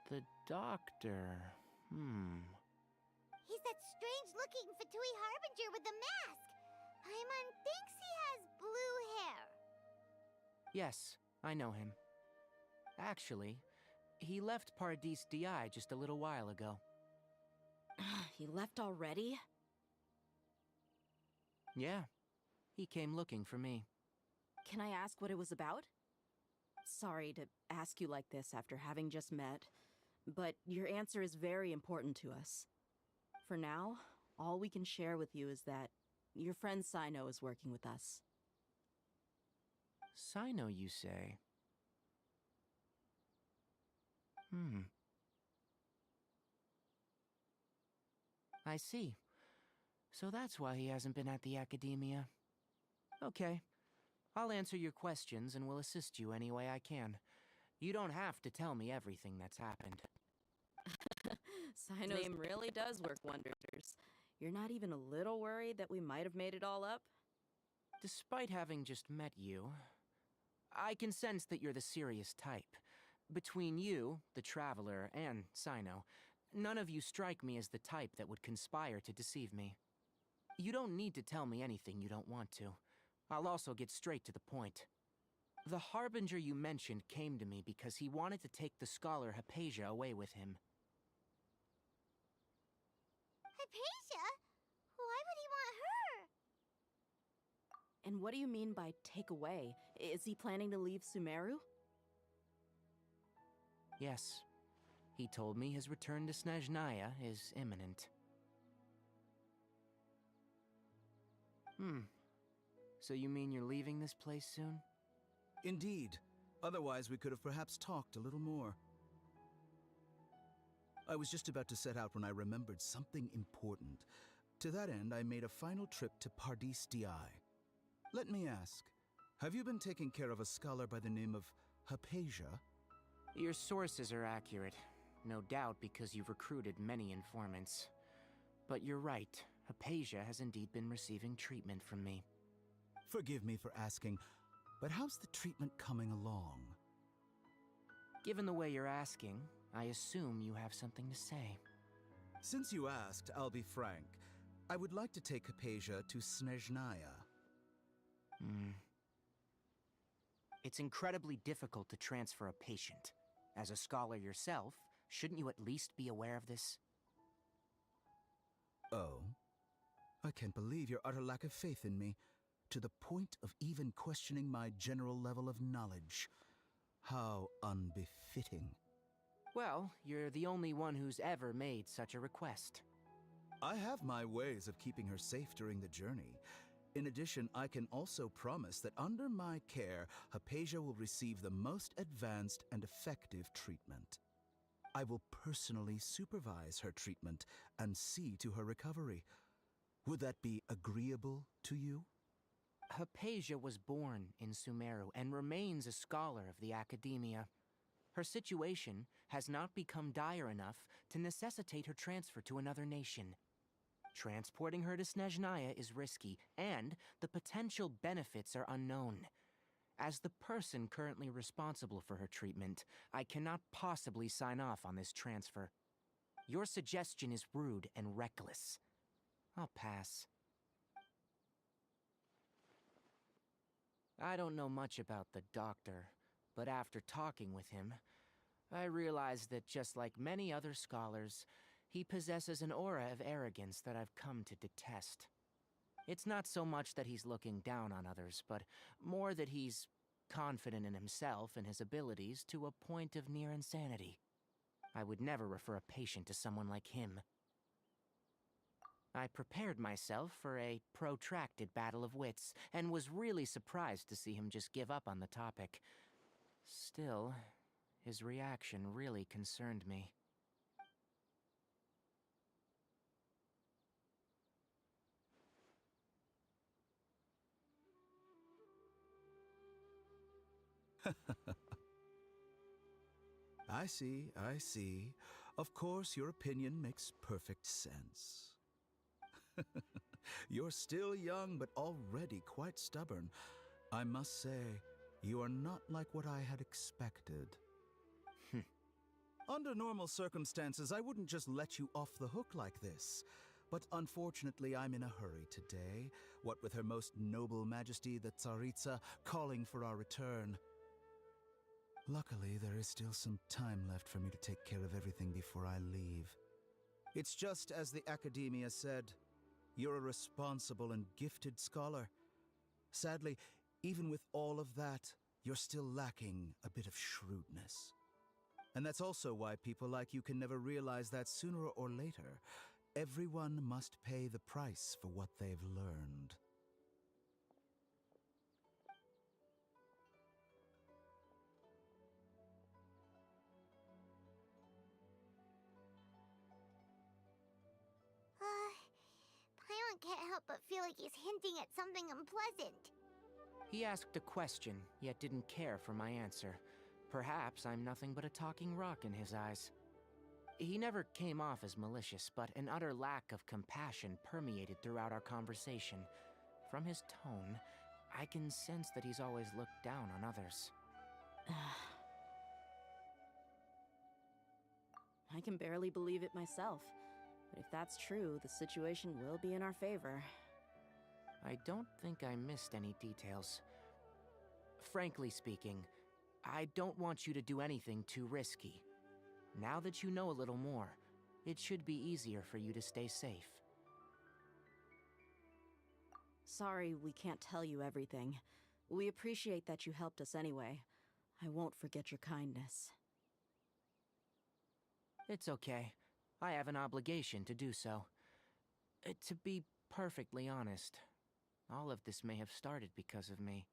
The doctor. He's that strange-looking Fatui Harbinger with the mask. Paimon thinks he has blue hair. Yes, I know him. Actually, he left Pardis DI just a little while ago. He left already? Yeah. He came looking for me. Can I ask what it was about? Sorry to ask you like this after having just met, but your answer is very important to us. For now, all we can share with you is that your friend Sino is working with us. Sino, you say? I see. So that's why he hasn't been at the Academia. Okay. I'll answer your questions and will assist you any way I can. You don't have to tell me everything that's happened. Sino's name really does work wonders. You're not even a little worried that we might have made it all up? Despite having just met you, I can sense that you're the serious type. Between you, the Traveler, and Sino, none of you strike me as the type that would conspire to deceive me. You don't need to tell me anything you don't want to. I'll also get straight to the point. The Harbinger you mentioned came to me because he wanted to take the scholar Hypatia away with him. Hypatia? Why would he want her? And what do you mean by take away? Is he planning to leave Sumeru? Yes. He told me his return to Snezhnaya is imminent. So you mean you're leaving this place soon? Indeed. Otherwise, we could have perhaps talked a little more. I was just about to set out when I remembered something important. To that end, I made a final trip to Pardis Di. Let me ask, have you been taking care of a scholar by the name of Hypatia? Your sources are accurate. No doubt because you've recruited many informants. But you're right. Hypatia has indeed been receiving treatment from me. Forgive me for asking, but how's the treatment coming along? Given the way you're asking, I assume you have something to say. Since you asked, I'll be frank. I would like to take Hypatia to Snezhnaya. It's incredibly difficult to transfer a patient. As a scholar yourself, shouldn't you at least be aware of this? Oh? I can't believe your utter lack of faith in me, to the point of even questioning my general level of knowledge. How unbefitting. Well, you're the only one who's ever made such a request. I have my ways of keeping her safe during the journey. In addition, I can also promise that under my care, Hypatia will receive the most advanced and effective treatment. I will personally supervise her treatment and see to her recovery. Would that be agreeable to you? Hypatia was born in Sumeru and remains a scholar of the Academia. Her situation has not become dire enough to necessitate her transfer to another nation. Transporting her to Snezhnaya is risky, and the potential benefits are unknown. As the person currently responsible for her treatment, I cannot possibly sign off on this transfer. Your suggestion is rude and reckless. I'll pass. I don't know much about the doctor, but after talking with him, I realized that just like many other scholars, he possesses an aura of arrogance that I've come to detest. It's not so much that he's looking down on others, but more that he's confident in himself and his abilities to a point of near insanity. I would never refer a patient to someone like him. I prepared myself for a protracted battle of wits, and was really surprised to see him just give up on the topic. Still, his reaction really concerned me. I see, I see. Of course, your opinion makes perfect sense. You're still young, but already quite stubborn. I must say, you are not like what I had expected. Under normal circumstances, I wouldn't just let you off the hook like this. But unfortunately, I'm in a hurry today, what with Her Most Noble Majesty the Tsaritsa calling for our return. Luckily, there is still some time left for me to take care of everything before I leave. It's just as the Academia said, you're a responsible and gifted scholar. Sadly, even with all of that, you're still lacking a bit of shrewdness. And that's also why people like you can never realize that sooner or later, everyone must pay the price for what they've learned. Paimon can't help but feel like he's hinting at something unpleasant. He asked a question, yet didn't care for my answer. Perhaps I'm nothing but a talking rock in his eyes. He never came off as malicious, but an utter lack of compassion permeated throughout our conversation. From his tone, I can sense that he's always looked down on others. I can barely believe it myself. But if that's true, the situation will be in our favor. I don't think I missed any details. Frankly speaking, I don't want you to do anything too risky. Now that you know a little more, it should be easier for you to stay safe. Sorry we can't tell you everything. We appreciate that you helped us anyway. I won't forget your kindness. It's okay. I have an obligation to do so. To be perfectly honest, all of this may have started because of me.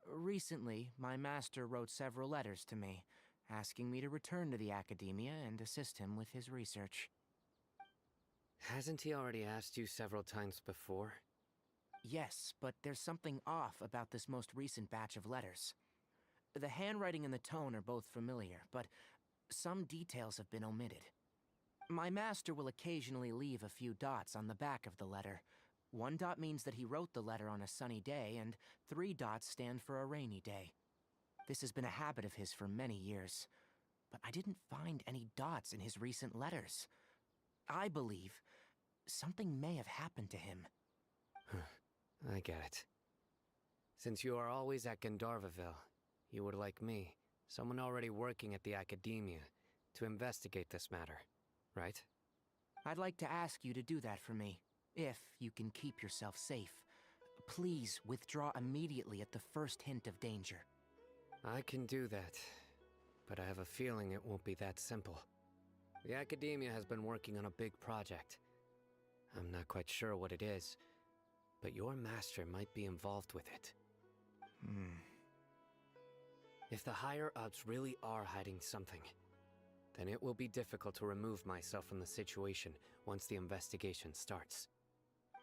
Recently, my master wrote several letters to me, asking me to return to the Academia and assist him with his research. Hasn't he already asked you several times before? Yes, but there's something off about this most recent batch of letters. The handwriting and the tone are both familiar, but some details have been omitted. My master will occasionally leave a few dots on the back of the letter. 1 dot means that he wrote the letter on a sunny day, and 3 dots stand for a rainy day. This has been a habit of his for many years, but I didn't find any dots in his recent letters. I believe something may have happened to him. I get it. Since you are always at Gandharvaville, you would like me, someone already working at the Academia, to investigate this matter, right? I'd like to ask you to do that for me, if you can keep yourself safe. Please withdraw immediately at the first hint of danger. I can do that, but I have a feeling it won't be that simple. The Academia has been working on a big project. I'm not quite sure what it is, but your master might be involved with it. If the higher-ups really are hiding something, then it will be difficult to remove myself from the situation once the investigation starts.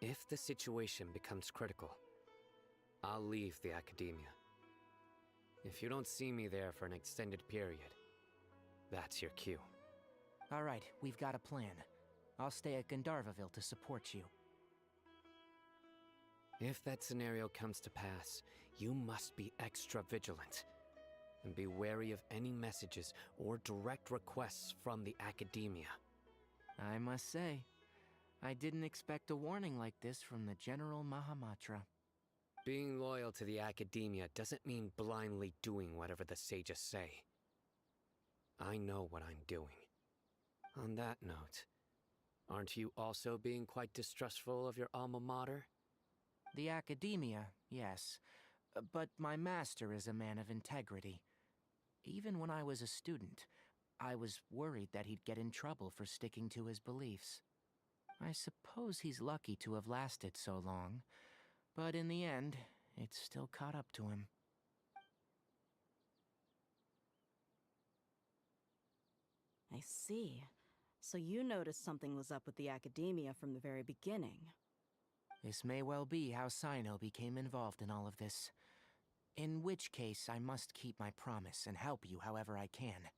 If the situation becomes critical, I'll leave the Academia. If you don't see me there for an extended period, that's your cue. All right, we've got a plan. I'll stay at Gandharvaville to support you. If that scenario comes to pass, you must be extra vigilant. And be wary of any messages or direct requests from the Academia. I must say, I didn't expect a warning like this from the General Mahamatra. Being loyal to the Academia doesn't mean blindly doing whatever the sages say. I know what I'm doing. On that note, aren't you also being quite distrustful of your alma mater? The Academia, yes. But my master is a man of integrity. Even when I was a student, I was worried that he'd get in trouble for sticking to his beliefs. I suppose he's lucky to have lasted so long, but in the end, it's still caught up to him. I see. So you noticed something was up with the Academia from the very beginning. This may well be how Sino became involved in all of this. In which case, I must keep my promise and help you however I can.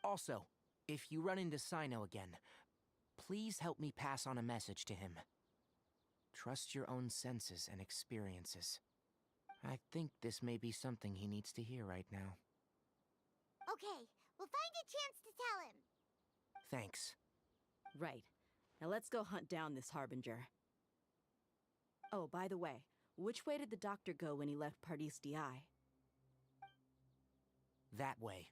Also, if you run into Sino again, please help me pass on a message to him. Trust your own senses and experiences. I think this may be something he needs to hear right now. Okay, we'll find a chance to tell him. Thanks. Right. Now let's go hunt down this Harbinger. Oh, by the way, which way did the doctor go when he left Pardis Dai? That way.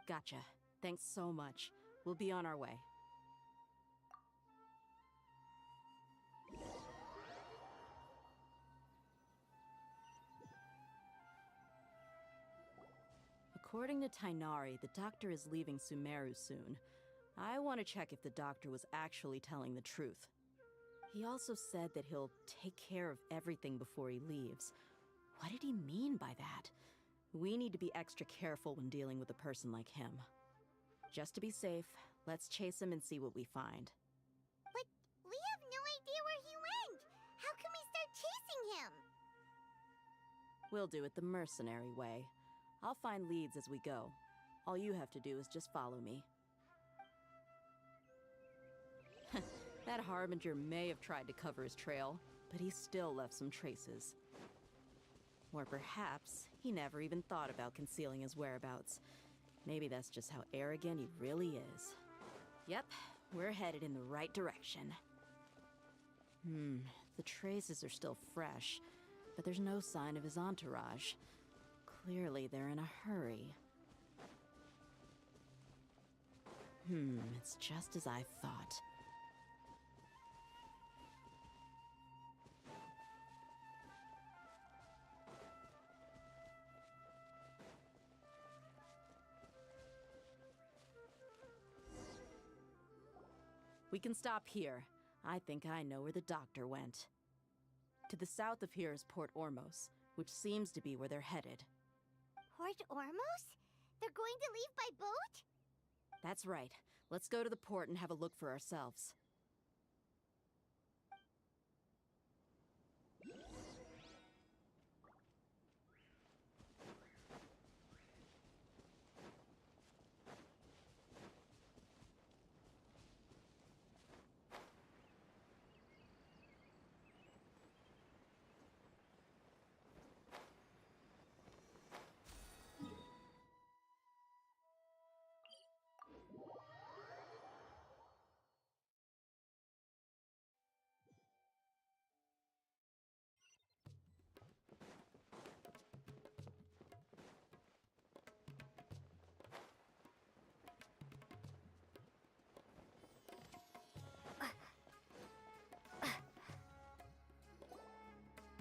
Gotcha. Thanks so much. We'll be on our way. According to Tainari, the doctor is leaving Sumeru soon. I want to check if the doctor was actually telling the truth. He also said that he'll take care of everything before he leaves. What did he mean by that? We need to be extra careful when dealing with a person like him. Just to be safe, let's chase him and see what we find. But we have no idea where he went! How can we start chasing him? We'll do it the mercenary way. I'll find leads as we go. All you have to do is just follow me. That Harbinger may have tried to cover his trail, but he still left some traces. Or perhaps he never even thought about concealing his whereabouts. Maybe that's just how arrogant he really is. Yep, we're headed in the right direction. The traces are still fresh, but there's no sign of his entourage. Clearly they're in a hurry. It's just as I thought. We can stop here. I think I know where the doctor went. To the south of here is Port Ormos, which seems to be where they're headed. Port Ormos? They're going to leave by boat? That's right. Let's go to the port and have a look for ourselves.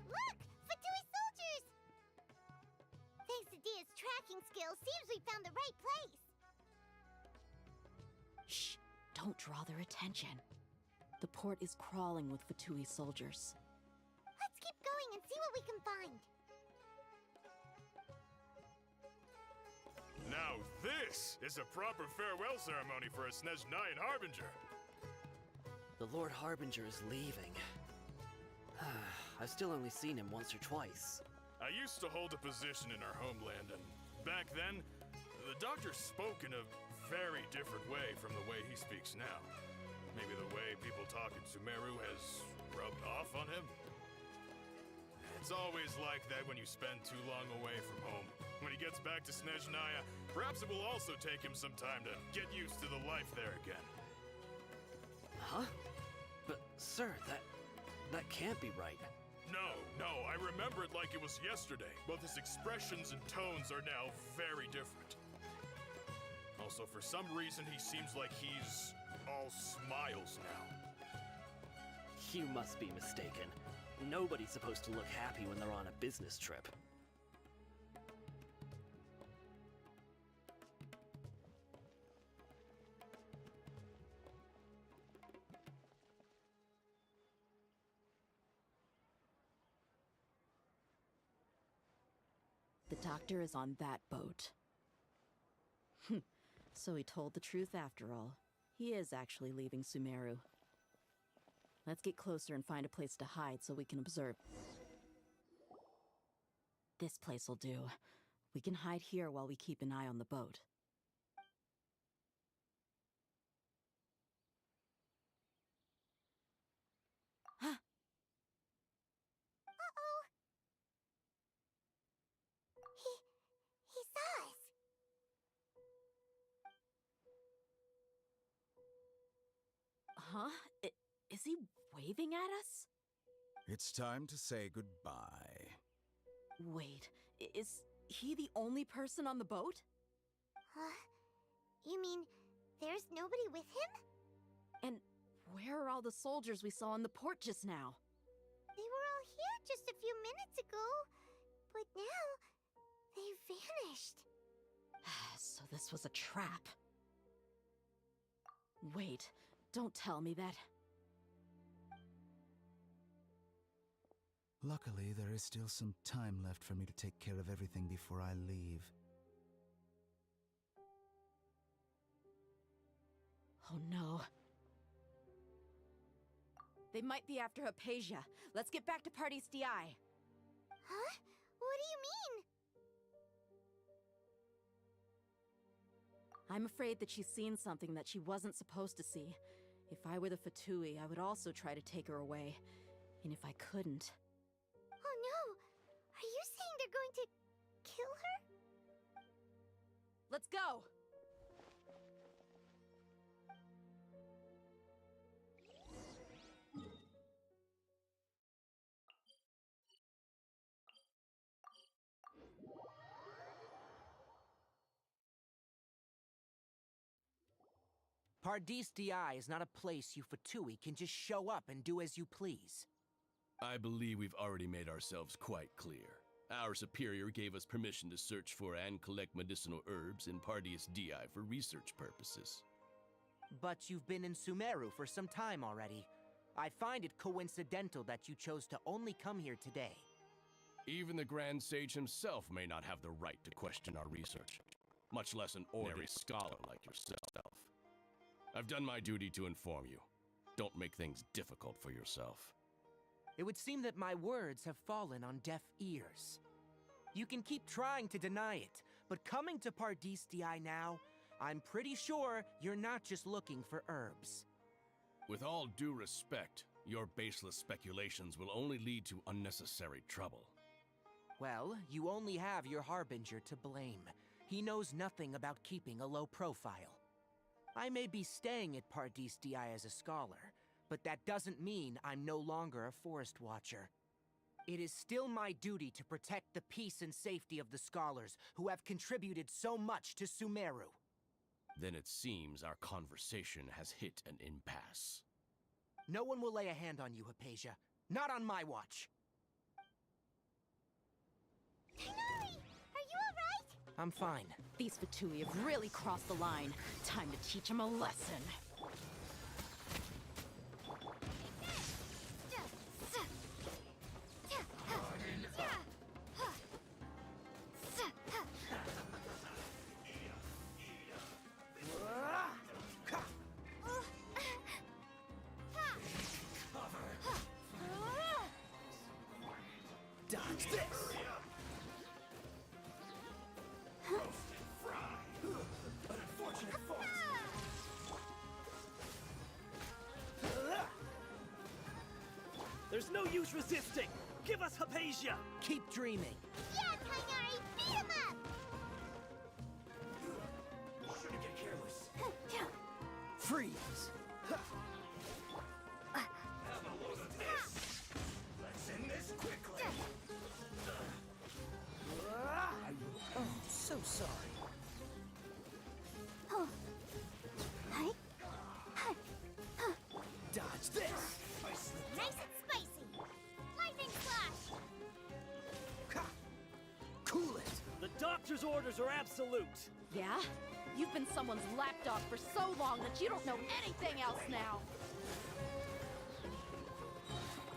Look! Fatui soldiers! Thanks to Dia's tracking skills, seems we found the right place. Shh! Don't draw their attention. The port is crawling with Fatui soldiers. Let's keep going and see what we can find. Now this is a proper farewell ceremony for a Snezhnayan Harbinger. The Lord Harbinger is leaving. I've still only seen him once or twice. I used to hold a position in our homeland, and back then, the doctor spoke in a very different way from the way he speaks now. Maybe the way people talk in Sumeru has rubbed off on him? It's always like that when you spend too long away from home. When he gets back to Snezhnaya, perhaps it will also take him some time to get used to the life there again. Huh? But, sir, that can't be right. No, I remember it like it was yesterday. Both his expressions and tones are now very different. Also, for some reason, he seems like he's all smiles now. You must be mistaken. Nobody's supposed to look happy when they're on a business trip. The doctor is on that boat. So he told the truth after all. He is actually leaving Sumeru. Let's get closer and find a place to hide so we can observe. This place will do. We can hide here while we keep an eye on the boat. Huh? Uh-oh! He saw us! Huh? Is he waving at us? It's time to say goodbye. Wait, is he the only person on the boat? You mean there's nobody with him? And where are all the soldiers we saw in the port just now? They were all here just a few minutes ago, but now they vanished. So this was a trap. Wait, don't tell me that. Luckily, there is still some time left for me to take care of everything before I leave. Oh no. They might be after Hypatia. Let's get back to Party's DI. Huh? What do you mean? I'm afraid that she's seen something that she wasn't supposed to see. If I were the Fatui, I would also try to take her away. And if I couldn't... Oh no! Are you saying they're You're going to kill her? Let's go! Pardis Di is not a place you Fatui can just show up and do as you please. I believe we've already made ourselves quite clear. Our superior gave us permission to search for and collect medicinal herbs in Pardis Di for research purposes. But you've been in Sumeru for some time already. I find it coincidental that you chose to only come here today. Even the Grand Sage himself may not have the right to question our research, much less an ordinary scholar like yourself. I've done my duty to inform you. Don't make things difficult for yourself. It would seem that my words have fallen on deaf ears. You can keep trying to deny it, but coming to Pardis Di now, I'm pretty sure you're not just looking for herbs. With all due respect, your baseless speculations will only lead to unnecessary trouble. Well, you only have your Harbinger to blame. He knows nothing about keeping a low profile. I may be staying at Pardis Di as a scholar, but that doesn't mean I'm no longer a Forest Watcher. It is still my duty to protect the peace and safety of the scholars who have contributed so much to Sumeru. Then it seems our conversation has hit an impasse. No one will lay a hand on you, Hypatia. Not on my watch. Tighnari! Are you alright? I'm fine. These Fatui have really crossed the line. Time to teach them a lesson. Dodge this! There's no use resisting! Give us Hypatia! Keep dreaming! Yeah, Tighnari! Beat him up! Shouldn't get careless. Freeze! Have a load of this! Let's end this quickly! Oh, so sorry. Oh. Hi. Dodge this! Nice and spicy! Lightning flash! Cool it! The doctor's orders are absolute! Yeah? You've been someone's lapdog for so long that you don't know anything else now!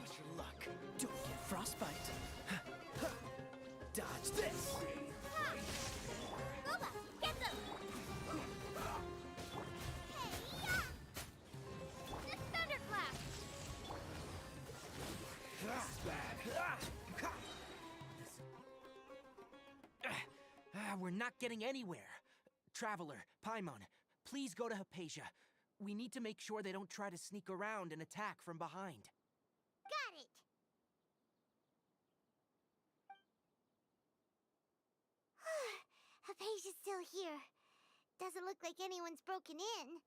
Wish your luck. Don't get frostbite. Dodge this! Boba, get them! Hey-ya! The thunderclap! We're not getting anywhere. Traveler, Paimon, please go to Hypatia. We need to make sure they don't try to sneak around and attack from behind. Got it! Hypatia's still here. Doesn't look like anyone's broken in.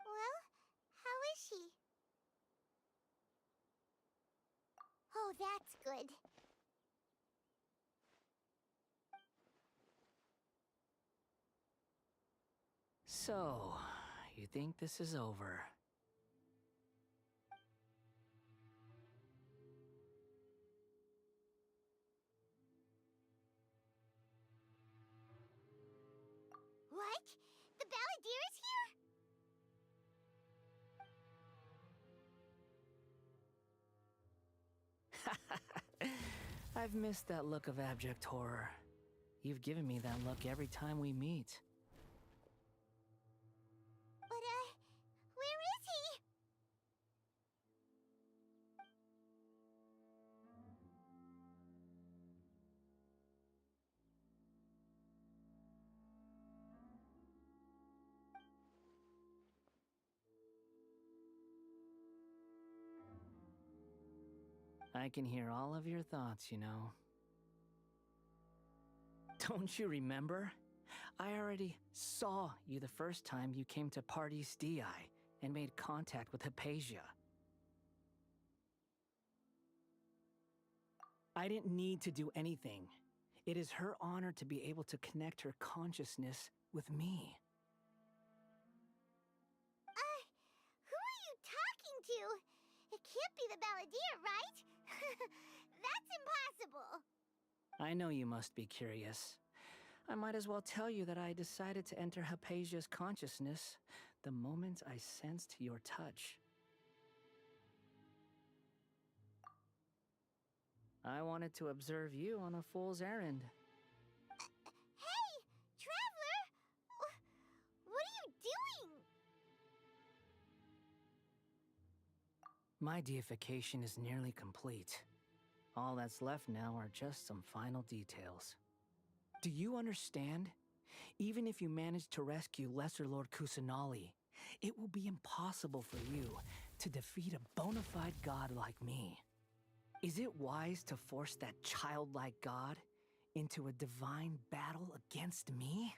Well, how is she? Oh, that's good. So, you think this is over? What? The Balladeer is here? I've missed that look of abject horror. You've given me that look every time we meet. But, where is he? I can hear all of your thoughts, you know. Don't you remember? I already saw you the first time you came to Party's DI and made contact with Hypatia. I didn't need to do anything. It is her honor to be able to connect her consciousness with me. Who are you talking to? It can't be the Balladeer, right? That's impossible. I know you must be curious. I might as well tell you that I decided to enter Hypatia's consciousness the moment I sensed your touch. I wanted to observe you on a fool's errand. Hey, Traveler! What are you doing? My deification is nearly complete. All that's left now are just some final details. Do you understand? Even if you manage to rescue Lesser Lord Kusanali, it will be impossible for you to defeat a bona fide god like me. Is it wise to force that childlike god into a divine battle against me?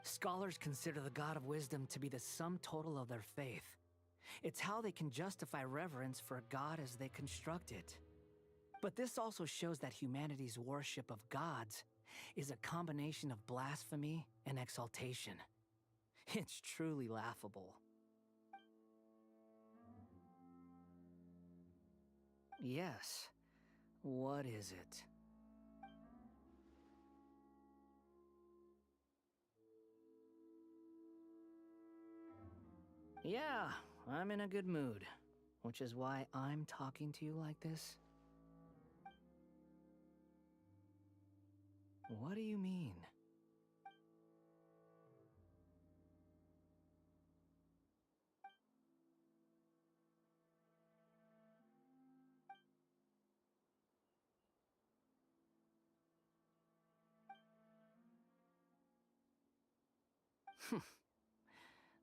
Scholars consider the God of Wisdom to be the sum total of their faith. It's how they can justify reverence for a god as they construct it. But this also shows that humanity's worship of gods is a combination of blasphemy and exaltation. It's truly laughable. Yes. What is it? Yeah, I'm in a good mood, which is why I'm talking to you like this. What do you mean?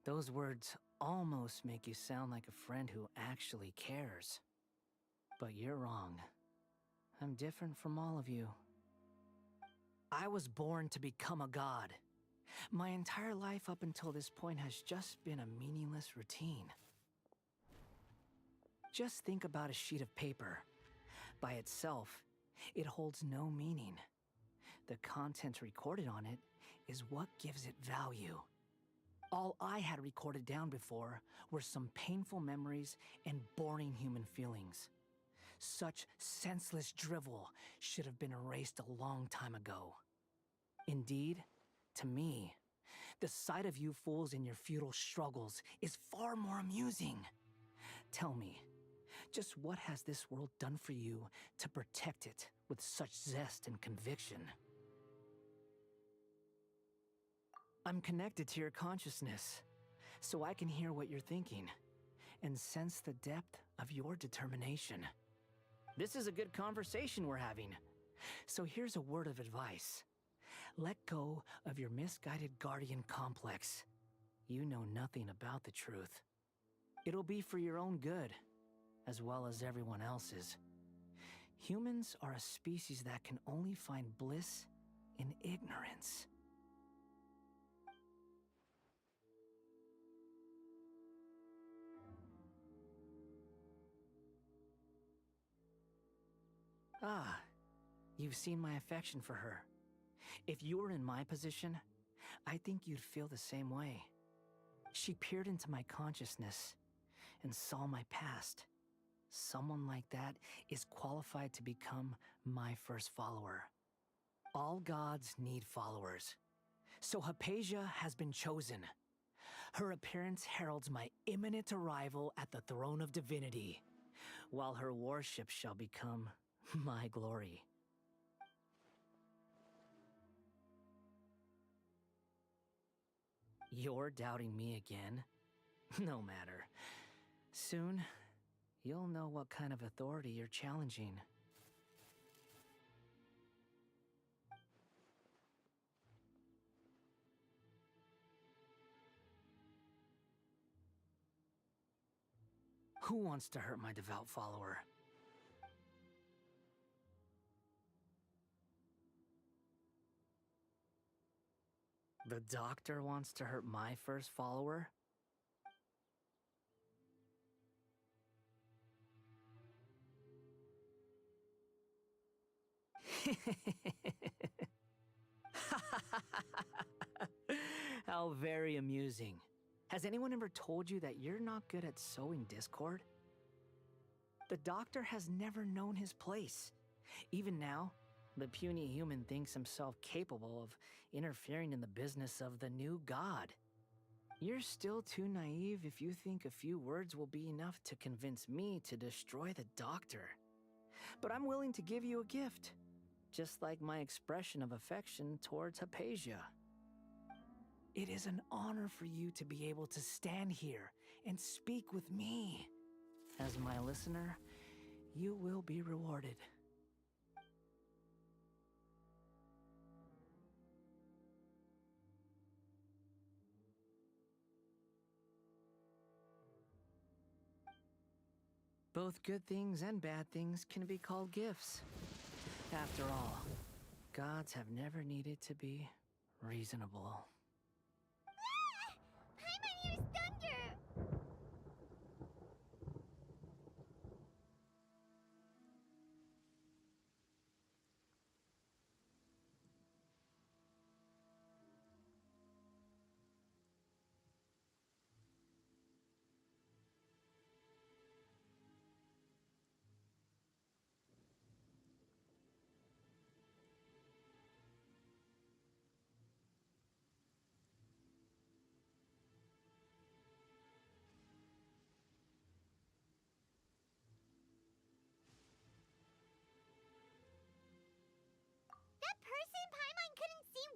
Those words almost make you sound like a friend who actually cares. But you're wrong. I'm different from all of you. I was born to become a god. My entire life up until this point has just been a meaningless routine. Just think about a sheet of paper. By itself, it holds no meaning. The content recorded on it is what gives it value. All I had recorded down before were some painful memories and boring human feelings. Such senseless drivel should have been erased a long time ago. Indeed, to me, the sight of you fools in your futile struggles is far more amusing. Tell me, just what has this world done for you to protect it with such zest and conviction? I'm connected to your consciousness, so I can hear what you're thinking, and sense the depth of your determination. This is a good conversation we're having, so here's a word of advice. Let go of your misguided guardian complex. You know nothing about the truth. It'll be for your own good, as well as everyone else's. Humans are a species that can only find bliss in ignorance. Ah, you've seen my affection for her. If you were in my position, I think you'd feel the same way. She peered into my consciousness and saw my past. Someone like that is qualified to become my first follower. All gods need followers. So Hypatia has been chosen. Her appearance heralds my imminent arrival at the throne of divinity, while her worship shall become my glory. You're doubting me again? No matter. Soon, you'll know what kind of authority you're challenging. Who wants to hurt my devout follower? The doctor wants to hurt my first follower? How very amusing. Has anyone ever told you that you're not good at sowing discord? The doctor has never known his place. Even now, the puny human thinks himself capable of interfering in the business of the new god. You're still too naive if you think a few words will be enough to convince me to destroy the doctor. But I'm willing to give you a gift, just like my expression of affection towards Hypatia. It is an honor for you to be able to stand here and speak with me. As my listener, you will be rewarded. Both good things and bad things can be called gifts. After all, gods have never needed to be reasonable. Paimon hears thunder!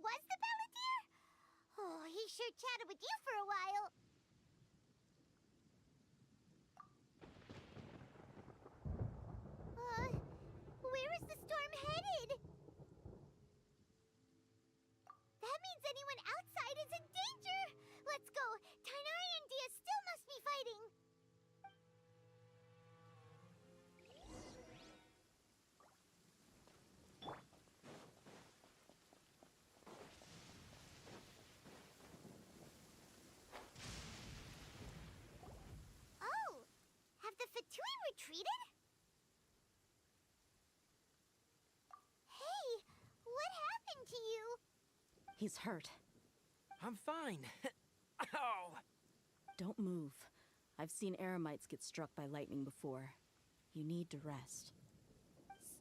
Was the Balladeer? Oh, he sure chatted with you for a while. Where is the storm headed? That means anyone outside is in danger. Let's go. Tainari and Dia still must be fighting. Retreated? Hey, what happened to you? He's hurt. I'm fine. Ow! Don't move. I've seen Eremites get struck by lightning before. You need to rest.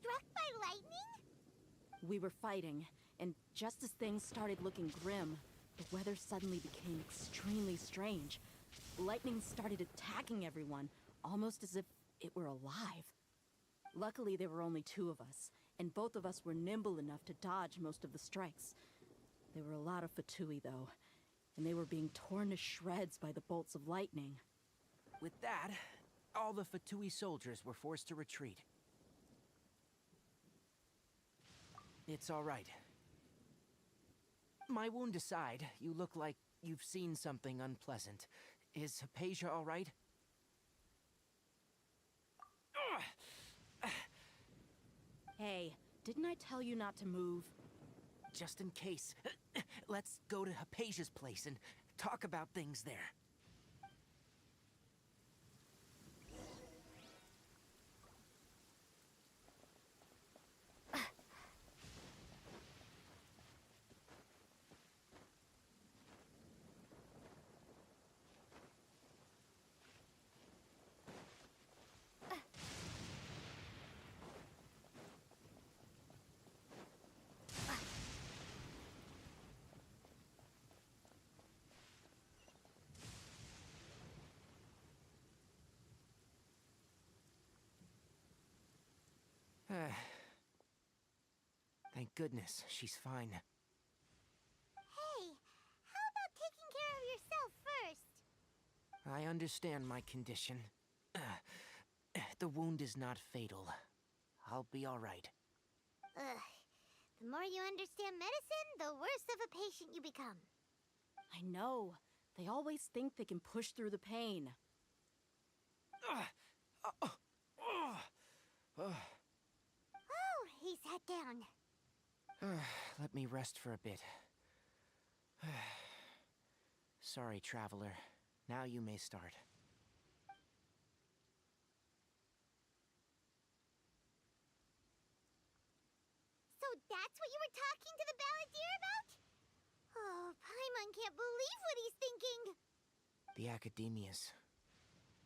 Struck by lightning? We were fighting, and just as things started looking grim, the weather suddenly became extremely strange. Lightning started attacking everyone, almost as if it were alive. Luckily, there were only two of us, and both of us were nimble enough to dodge most of the strikes. There were a lot of Fatui, though, and they were being torn to shreds by the bolts of lightning. With that, all the Fatui soldiers were forced to retreat. It's all right. My wound aside, you look like you've seen something unpleasant. Is Hypatia all right? Hey, didn't I tell you not to move? Just in case. Let's go to Hypatia's place and talk about things there. Thank goodness, she's fine. Hey, how about taking care of yourself first? I understand my condition. The wound is not fatal. I'll be all right. The more you understand medicine, the worse of a patient you become. I know. They always think they can push through the pain. Oh, he sat down. Let me rest for a bit. Sorry, traveler. Now you may start. So that's what you were talking to the balladeer about? Oh, Paimon can't believe what he's thinking. The Academia's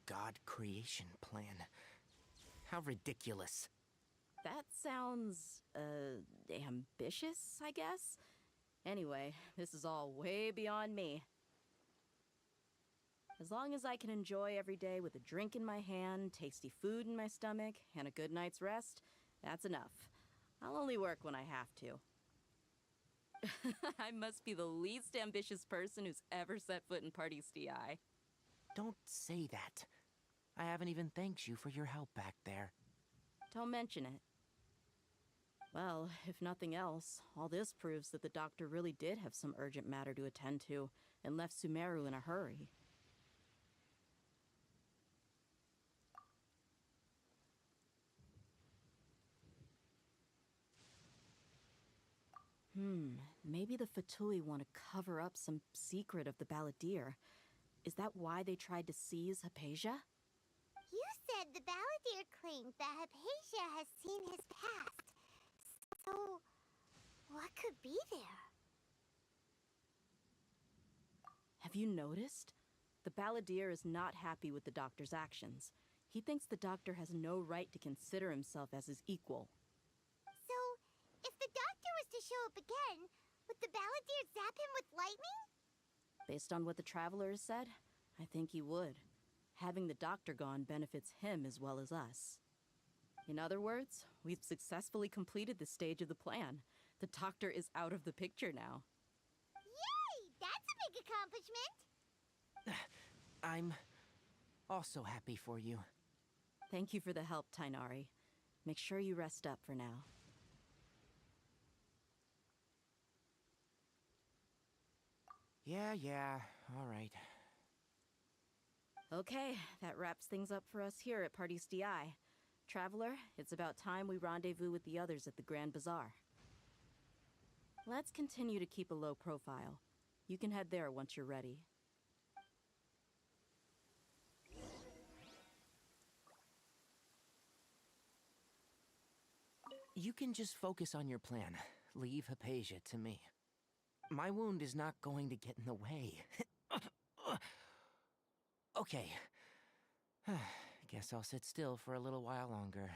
God creation plan. How ridiculous. That sounds, ambitious, I guess? Anyway, this is all way beyond me. As long as I can enjoy every day with a drink in my hand, tasty food in my stomach, and a good night's rest, that's enough. I'll only work when I have to. I must be the least ambitious person who's ever set foot in Party's DI. Don't say that. I haven't even thanked you for your help back there. Don't mention it. Well, if nothing else, all this proves that the doctor really did have some urgent matter to attend to and left Sumeru in a hurry. Maybe the Fatui want to cover up some secret of the balladeer. Is that why they tried to seize Hypatia? You said the balladeer claimed that Hypatia has seen his past. So, what could be there? Have you noticed? The balladeer is not happy with the doctor's actions. He thinks the doctor has no right to consider himself as his equal. So, if the doctor was to show up again, would the balladeer zap him with lightning? Based on what the traveler has said, I think he would. Having the doctor gone benefits him as well as us. In other words, we've successfully completed this stage of the plan. The doctor is out of the picture now. Yay! That's a big accomplishment! I'm also happy for you. Thank you for the help, Tainari. Make sure you rest up for now. Yeah, all right. Okay, that wraps things up for us here at Party's DI. Traveler, it's about time we rendezvous with the others at the Grand Bazaar. Let's continue to keep a low profile. You can head there once you're ready. You can just focus on your plan. Leave Hypatia to me. My wound is not going to get in the way. Okay. Guess I'll sit still for a little while longer.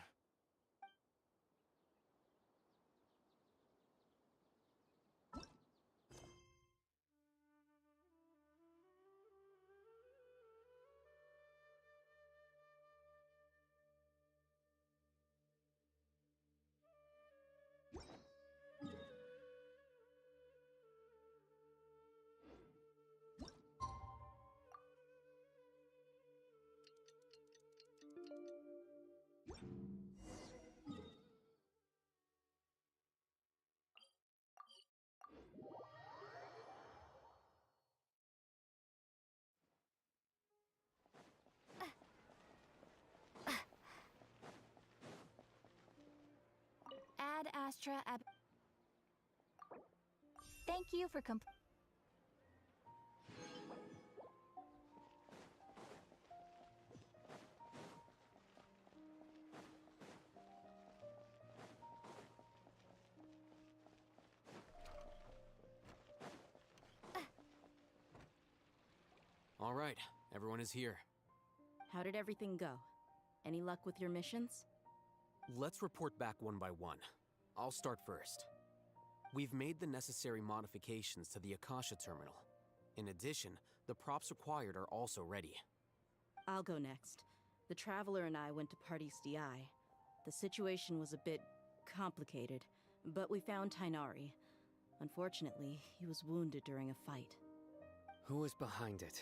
Ad Astra Ab. Thank you for All right, everyone is here. How did everything go? Any luck with your missions? Let's report back one by one. I'll start first. We've made the necessary modifications to the Akasha terminal. In addition, the props required are also ready. I'll go next. The Traveler and I went to Party's DI. The situation was a bit complicated, but we found Tainari. Unfortunately, he was wounded during a fight. Who was behind it?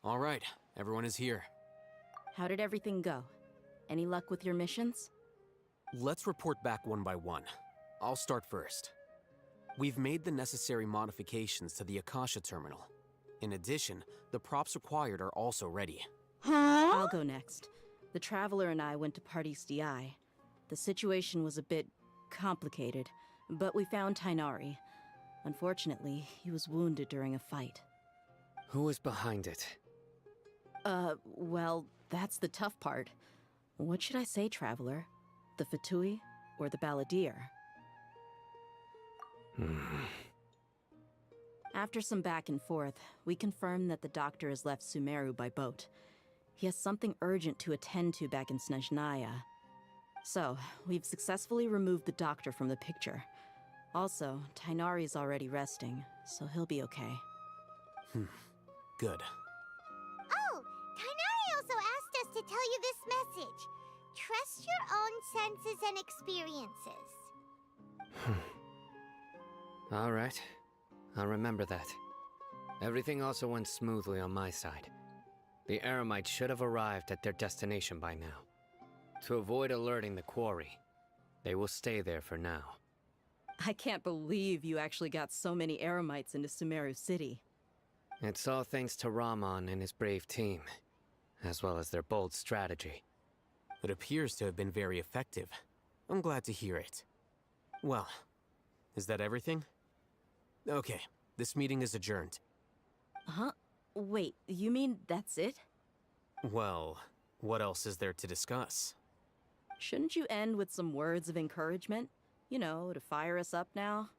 All right, everyone is here. How did everything go? Any luck with your missions? Let's report back one by one. I'll start first. We've made the necessary modifications to the Akasha terminal. In addition, the props required are also ready. I'll go next. The Traveler and I went to Party's DI. The situation was a bit complicated, but we found Tainari. Unfortunately, he was wounded during a fight. Who was behind it? Well, that's the tough part. What should I say, Traveler? The Fatui or the Balladeer? After some back and forth, we confirmed that the doctor has left Sumeru by boat. He has something urgent to attend to back in Snezhnaya. So, we've successfully removed the doctor from the picture. Also, Tainari's already resting, so he'll be okay. Good. Oh, Tainari also asked us to tell you this message. Trust your own senses and experiences. All right. I'll remember that. Everything also went smoothly on my side. The Eremites should have arrived at their destination by now. To avoid alerting the quarry, they will stay there for now. I can't believe you actually got so many Eremites into Sumeru City. It's all thanks to Rahman and his brave team, as well as their bold strategy. It appears to have been very effective. I'm glad to hear it. Well, is that everything? Okay, this meeting is adjourned. Huh? Wait, you mean that's it? Well, what else is there to discuss? Shouldn't you end with some words of encouragement? You know, to fire us up now?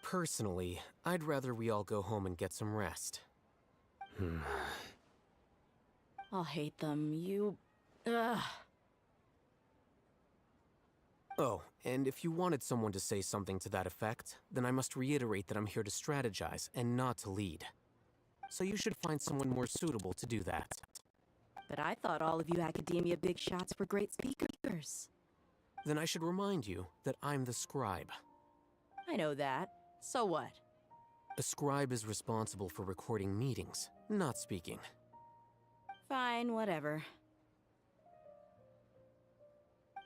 Personally, I'd rather we all go home and get some rest. I'll hate them, Ugh. Oh, and if you wanted someone to say something to that effect, then I must reiterate that I'm here to strategize and not to lead. So you should find someone more suitable to do that. But I thought all of you academia big shots were great speakers. Then I should remind you that I'm the scribe. I know that. So what? A scribe is responsible for recording meetings, not speaking. Fine, whatever.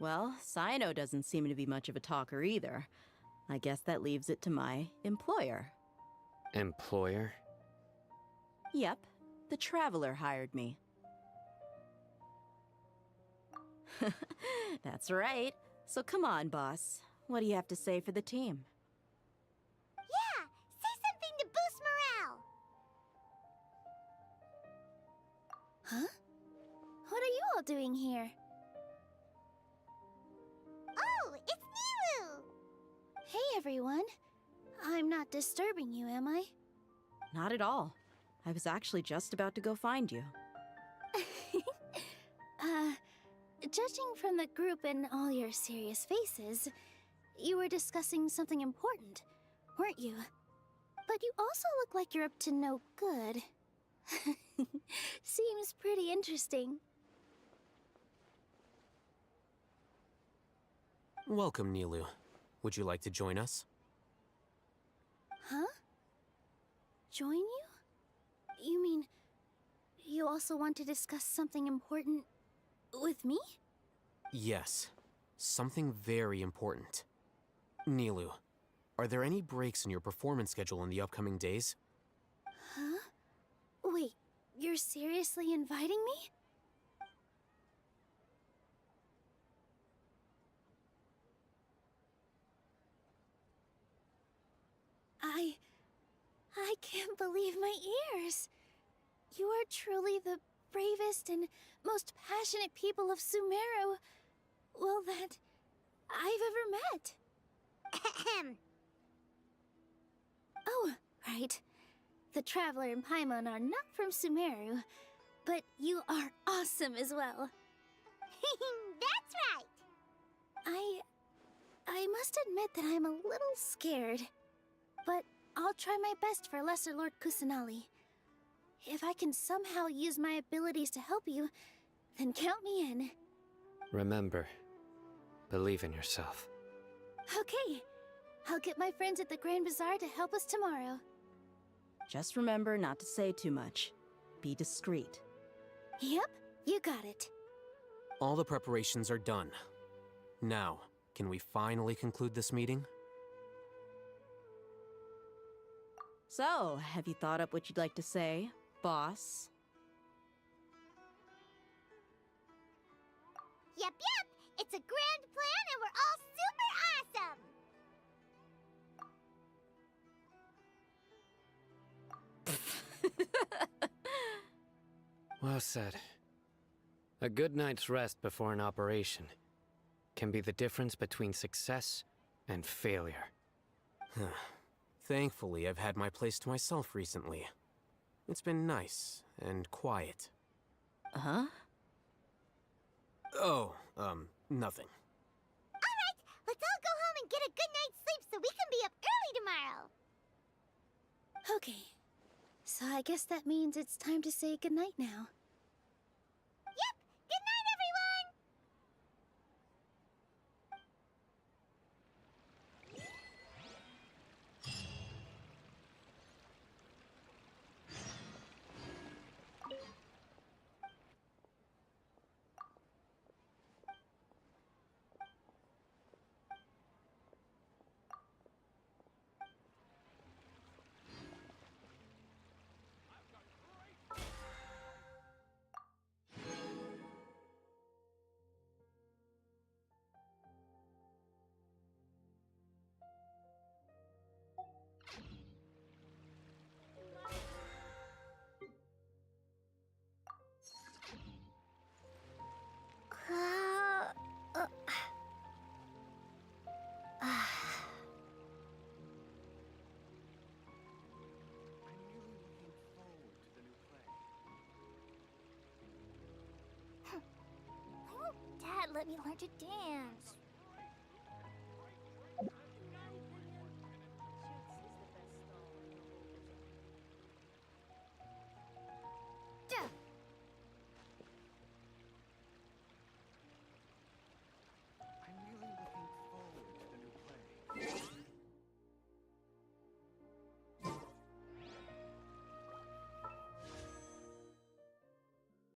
Well, Sino doesn't seem to be much of a talker either. I guess that leaves it to my employer. Employer? Yep, the Traveler hired me. That's right. So come on, boss. What do you have to say for the team? Yeah, say something to boost morale. Huh? What are you all doing here? Oh, it's Nilu! Hey, everyone. I'm not disturbing you, am I? Not at all. I was actually just about to go find you. Judging from the group and all your serious faces, you were discussing something important, weren't you? But you also look like you're up to no good. Seems pretty interesting. Welcome, Nilu. Would you like to join us? Huh? Join you? You mean, you also want to discuss something important with me? Yes. Something very important. Nilu, are there any breaks in your performance schedule in the upcoming days? Huh? Wait, you're seriously inviting me? I can't believe my ears. You are truly the bravest and most passionate people of Sumeru, well, that I've ever met. Ahem. Oh, right. The Traveler and Paimon are not from Sumeru, but you are awesome as well. That's right. I must admit that I'm a little scared, but I'll try my best for Lesser Lord Kusanali. If I can somehow use my abilities to help you, then count me in. Remember, believe in yourself. Okay, I'll get my friends at the Grand Bazaar to help us tomorrow. Just remember not to say too much. Be discreet. Yep, you got it. All the preparations are done. Now, can we finally conclude this meeting? So, have you thought up what you'd like to say, boss? Yep, it's a grand plan and we're all super awesome! Well said. A good night's rest before an operation can be the difference between success and failure. Thankfully, I've had my place to myself recently. It's been nice and quiet. Huh? Oh, nothing. Alright, let's all go home and get a good night's sleep so we can be up early tomorrow! Okay. So I guess that means it's time to say goodnight now. Yep! Good night, everyone! Dad let me learn to dance.